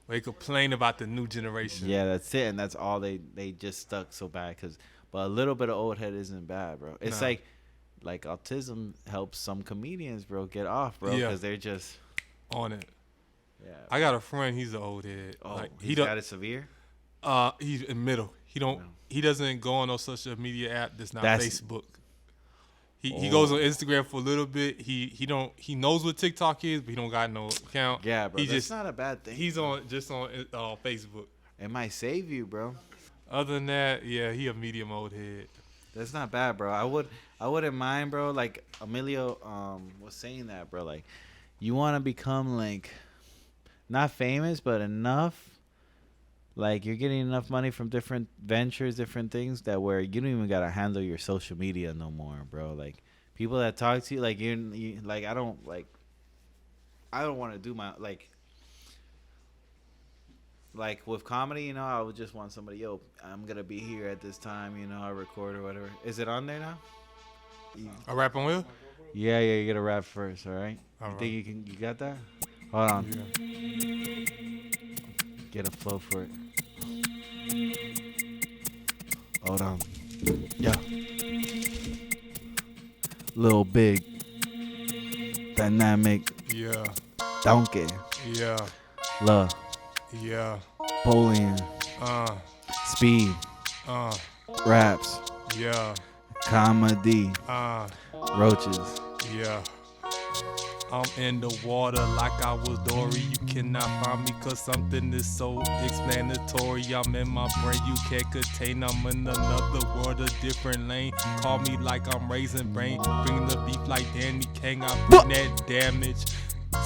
They complain about the new generation. Yeah, that's it, and that's all they just stuck so bad. But a little bit of old head isn't bad, bro. It's like autism helps some comedians, bro, get off, bro, because they're just on it. Yeah, I got a friend. He's an old head. Oh, like, he got it severe. He's in middle. He doesn't go on no social media app that's not Facebook. He goes on Instagram for a little bit. He knows what TikTok is, but he don't got no account. Yeah, bro. That's not a bad thing. He's just on Facebook. It might save you, bro. Other than that, yeah, he a medium old head. That's not bad, bro. I wouldn't mind, bro. Like Emilio was saying that, bro. Like, you want to become like not famous, but enough. Like, you're getting enough money from different ventures, different things that where you don't even gotta handle your social media no more, bro. Like, people that talk to you, like you like I don't want to do my like with comedy, you know. I would just want somebody, yo, I'm gonna be here at this time, you know. I record or whatever. Is it on there now? I rap on Will? Yeah. You gotta rap first, all right? Think you got that? Hold on. Yeah. Get a flow for it. Hold on. Yeah. Lil Big. Dynamic. Yeah. Donkey. Yeah. Love. Yeah. Lapoleon. Speed. Raps. Yeah. Comedy. Roaches. Yeah. I'm in the water like I was Dory. You cannot find me cause something is so explanatory. I'm in my brain, you can't contain. I'm in another world, a different lane. Call me like I'm raising brain. Bring the beef like Danny Kang. I bring that damage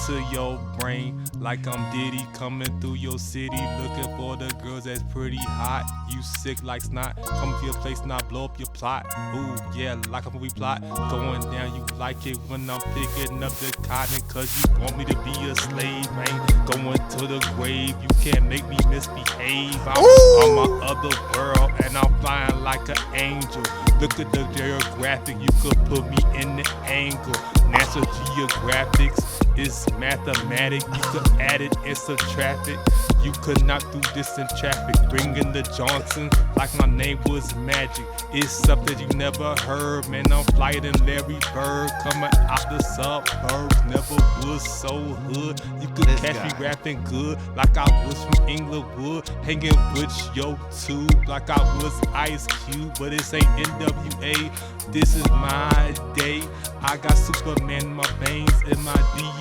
to your brain like I'm Diddy coming through your city looking for the girls that's pretty hot. You sick like snot, come to your place not blow up your plot. Ooh yeah, like a movie plot going down. You like it when I'm picking up the cotton cause you want me to be a slave. Ain't going to the grave, you can't make me misbehave. I'm on my other world and I'm flying like an angel. Look at the geographic, you could put me in the angle. National Geographics is mathematic, you could add it and subtract it. You could not do this in traffic. Bringing the Johnson like my name was magic. It's something you never heard, man. I'm flyer than Larry Bird, coming out the suburbs. Never was so hood. You could catch me rapping good, like I was from Inglewood, hanging with yo tube, like I was Ice Cube. But this ain't NWA. This is my day. I got Superman in my veins, in my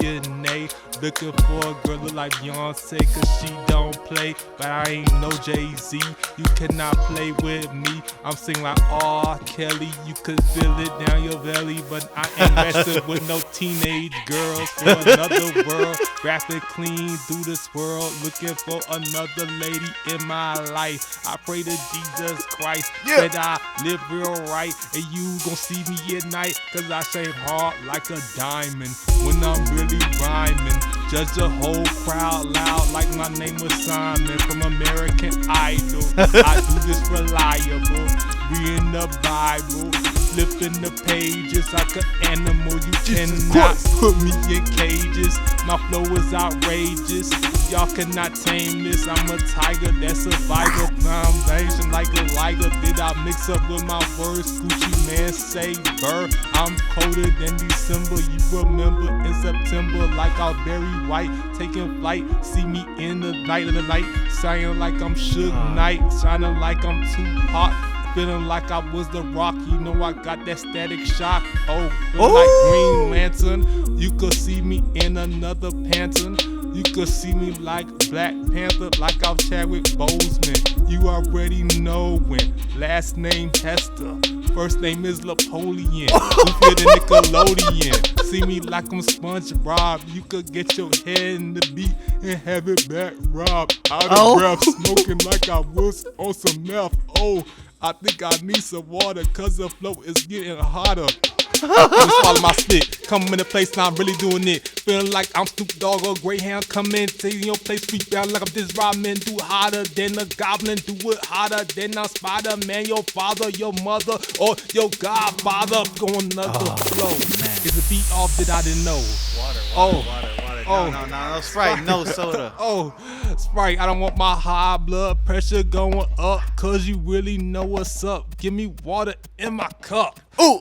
DNA. Looking for a girl look like Beyonce, cause she don't play, but I ain't no Jay-Z. You cannot play with me. I'm singing like R. Kelly. You could feel it down your belly, but I ain't messing with no teenage girls for another world. Rapping clean through this world, looking for another lady in my life. I pray to Jesus Christ that I live real right, and you gon' see me at night, cause I shine hard like a diamond when I'm really rhyming. Judge the whole crowd loud like my name was Simon from American Idol. I do this reliable, reading the Bible, flipping the pages like an animal. You cannot put me in cages. My flow is outrageous. Y'all cannot tame this. I'm a tiger that survived a foundation like a liger. Did I mix up with my words? Gucci man say burr. I'm colder than December. You remember in September like I'm very white, taking flight. See me in the night of the night, shining like I'm Suge Knight, shining like I'm Tupac. Feeling like I was the Rock, you know I got that static shock. Oh, feel like Green Lantern. You could see me in another Panther. You could see me like Black Panther, like I'm Chadwick Boseman. You already know when. Last name Hester, first name is Lapoleon. We feel the Nickelodeon. See me like I'm SpongeBob. You could get your head in the beat and have it back robbed. Out of breath, smoking like I was on some meth. Oh, I think I need some water, cause the flow is getting hotter. Let me swallow my spit. Come in the place, now I'm really doing it. Feeling like I'm Snoop Dogg or Greyhound. Come in, taking your place, freak down like I'm this Rodman. Do hotter than a goblin, do it hotter than a Spider-Man. Your father, your mother, or your godfather. Going another flow. Man. Is the beat off that I didn't know? Water. Oh. No, Sprite, no soda. Oh, Sprite, I don't want my high blood pressure going up, cause you really know what's up. Give me water in my cup. Ooh,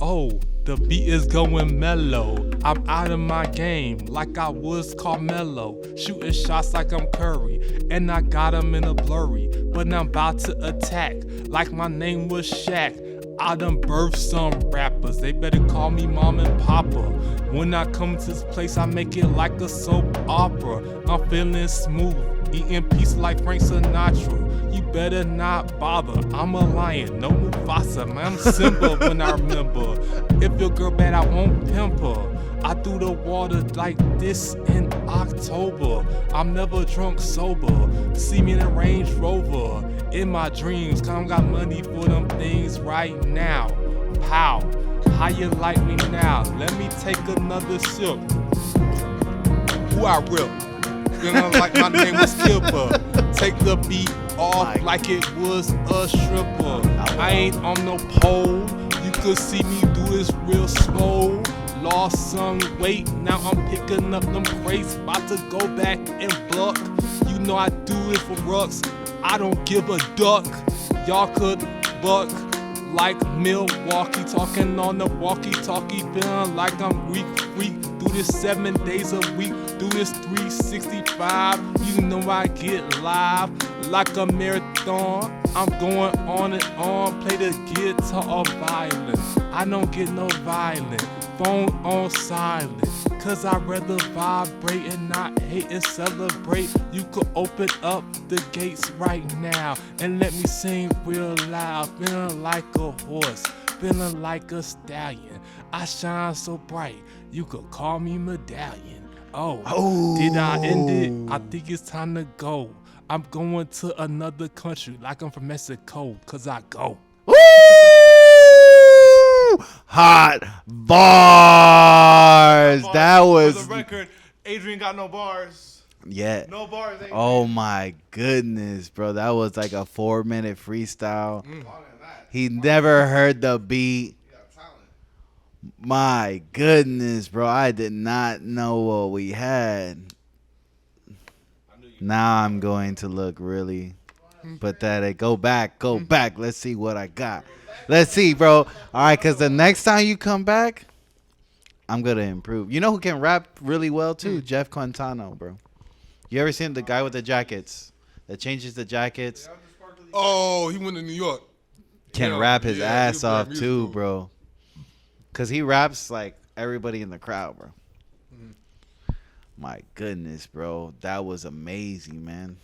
Oh, the beat is going mellow. I'm out of my game like I was Carmelo. Shooting shots like I'm Curry, and I got him in a blurry. But I'm about to attack like my name was Shaq. I done birthed some rappers, they better call me mom and papa. When I come to this place, I make it like a soap opera. I'm feeling smooth, eating peace like Frank Sinatra. You better not bother, I'm a lion, no Mufasa. Man, I'm Simba when I remember. If your girl bad, I won't pimp her. I threw the water like this in October. I'm never drunk sober. See me in a Range Rover. In my dreams, 'cause I don't got money for them things right now. Pow, how you like me now? Let me take another sip. Who I rip? Feeling like my name was Skipper. Take the beat off like it was a stripper. I ain't on no pole. You could see me do this real slow. Lost some weight, now I'm picking up them crates. About to go back and buck. You know I do it for rucks. I don't give a duck. Y'all could buck like Milwaukee. Talking on the walkie-talkie. Feeling like I'm Greek freak. Do this 7 days a week. Do this 365. You know I get live like a marathon. I'm going on and on. Play the guitar or violin. I don't get no violin. Phone on silent, cause I'd rather vibrate and not hate and celebrate. You could open up the gates right now and let me sing real loud. Feeling like a horse, feeling like a stallion. I shine so bright, you could call me Medallion. Oh, did I end it? I think it's time to go. I'm going to another country like I'm from Mexico, cause I go. Hot bars. That was For the record, Adrian got no bars. Yeah. No bars, Adrian. Oh my goodness, bro. That was like a 4-minute freestyle. He never heard the beat. My goodness, bro. I did not know what we had. Now I'm going to look really pathetic. Go back. Let's see what I got. Let's see, bro. All right, because the next time you come back, I'm going to improve. You know who can rap really well, too? Jeff Quintano, bro. You ever seen the guy with the jackets that changes the jackets? Oh, he went to New York. Can rap his ass off, too, bro. Because he raps like everybody in the crowd, bro. My goodness, bro. That was amazing, man.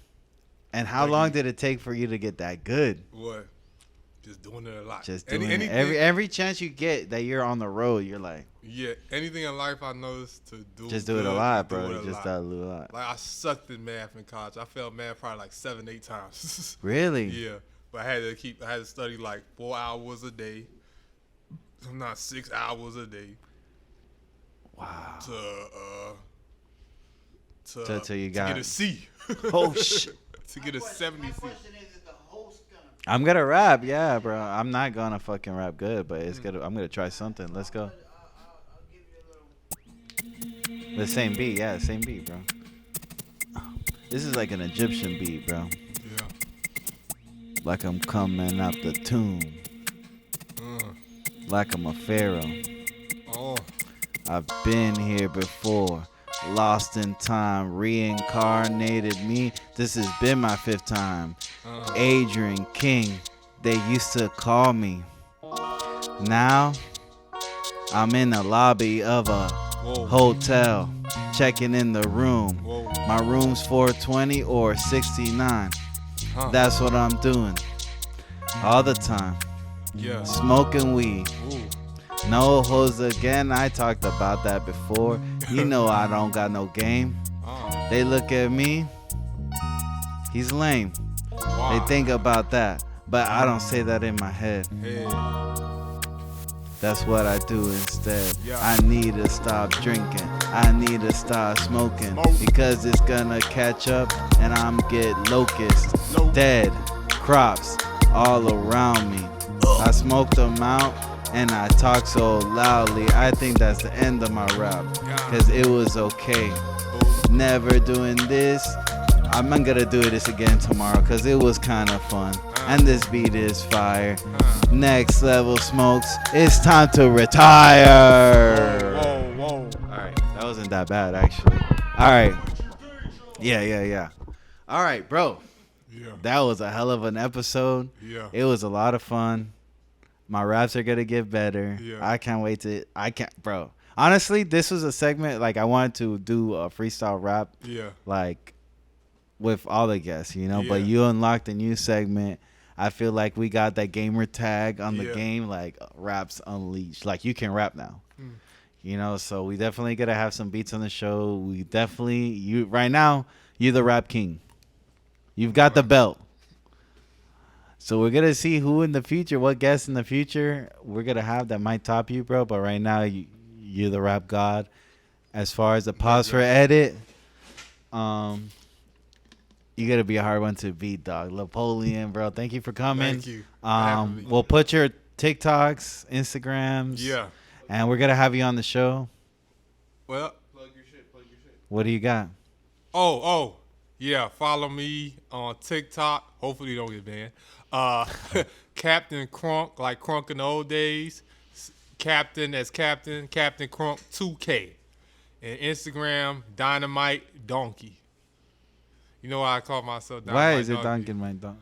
And how long did it take for you to get that good? What? Just doing it a lot. Just doing it. Every chance you get that you're on the road, you're like. Yeah, anything in life I noticed to do. Just do it a lot, bro. Just do it a lot. Like I sucked in math in college. I failed math probably like 7-8 times. Really? Yeah, but I had to study like 4 hours a day. Not 6 hours a day. Wow. To get a C. Oh shit. To get a 70 C. I'm gonna rap, yeah, bro. I'm not gonna fucking rap good, but it's gonna. I'm gonna try something. Let's go. The same beat, yeah, same beat, bro. This is like an Egyptian beat, bro. Yeah. Like I'm coming out the tomb. Like I'm a pharaoh. Oh. I've been here before. Lost in time, reincarnated me. This has been my 5th time. Adrian King, they used to call me. Now, I'm in the lobby of a hotel, checking in the room. My room's 420 or 69. That's what I'm doing all the time. Yeah. Smoking weed. Ooh. No hoes again. I talked about that before. You know I don't got no game. They look at me. He's lame. Wow. They think about that, but I don't say that in my head. Hey. That's what I do instead. Yeah. I need to stop drinking. I need to stop smoking because it's gonna catch up and I'm get locusts, dead crops all around me. I smoke them out and I talk so loudly. I think that's the end of my rap because it was okay. Never doing this. I'm gonna do this again tomorrow because it was kind of fun. And this beat is fire. Next level smokes. It's time to retire. Whoa. All right, that wasn't that bad actually. All right. Yeah. All right, bro. Yeah. That was a hell of an episode. Yeah. It was a lot of fun. My raps are gonna get better. Yeah. I can't wait to. Bro. Honestly, this was a segment like I wanted to do a freestyle rap. Yeah. Like with all the guests, you know. But Yeah. you unlocked a new segment. I feel like we got that gamer tag on the Yeah. game, like raps unleashed. Like you can rap now. You know, so we definitely gotta have some beats on the show. We definitely right now, you're the rap king. You've got the belt. So we're gonna see who in the future, what guests in the future we're gonna have that might top you, bro. But right now, you're the rap god. As far as the pause for edit, you gotta be a hard one to beat, dog. Napoleon, bro. Thank you for coming. Thank you. Happily. We'll put your TikToks, Instagrams. Yeah. And we're gonna have you on the show. Well. Plug your shit. What do you got? Oh. Yeah. Follow me on TikTok. Hopefully, you don't get banned. Captain Crunk, like Crunk in the old days. Captain Crunk 2K. And Instagram, Dynamite Donkey. You know why I call myself Dynamite Why is it Donkey? Duncan, my dog?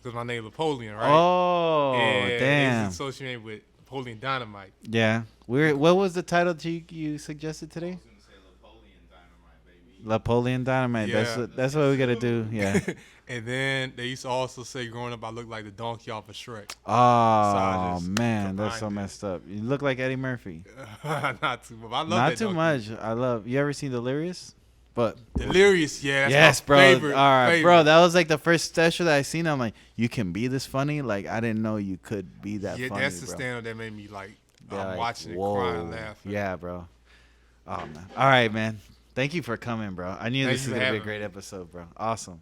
Because my name is Napoleon, right? Oh, and damn. It's associated with Napoleon Dynamite. Yeah. What was the title you suggested today? Napoleon Dynamite. Yeah. That's what we gotta do. Yeah. And then they used to also say growing up I looked like the donkey off of Shrek. Oh just man, that's combined so it. mest up. You look like Eddie Murphy. Not too much. I love Not that too donkey. much. I love. You ever seen Delirious? But Delirious, yeah. That's yes, my bro. Favorite, All right, favorite. bro. That was like the first special that I seen. I'm like, you can be this funny. Like I didn't know you could be that Yeah, funny. that's the bro. stand-up that made me like. They're I'm like, watching it, whoa. crying, laughing. Yeah, bro. Oh man. All right, man. Thank you for coming, bro. I knew Thank this you was for gonna be a having great me. episode, bro. Awesome.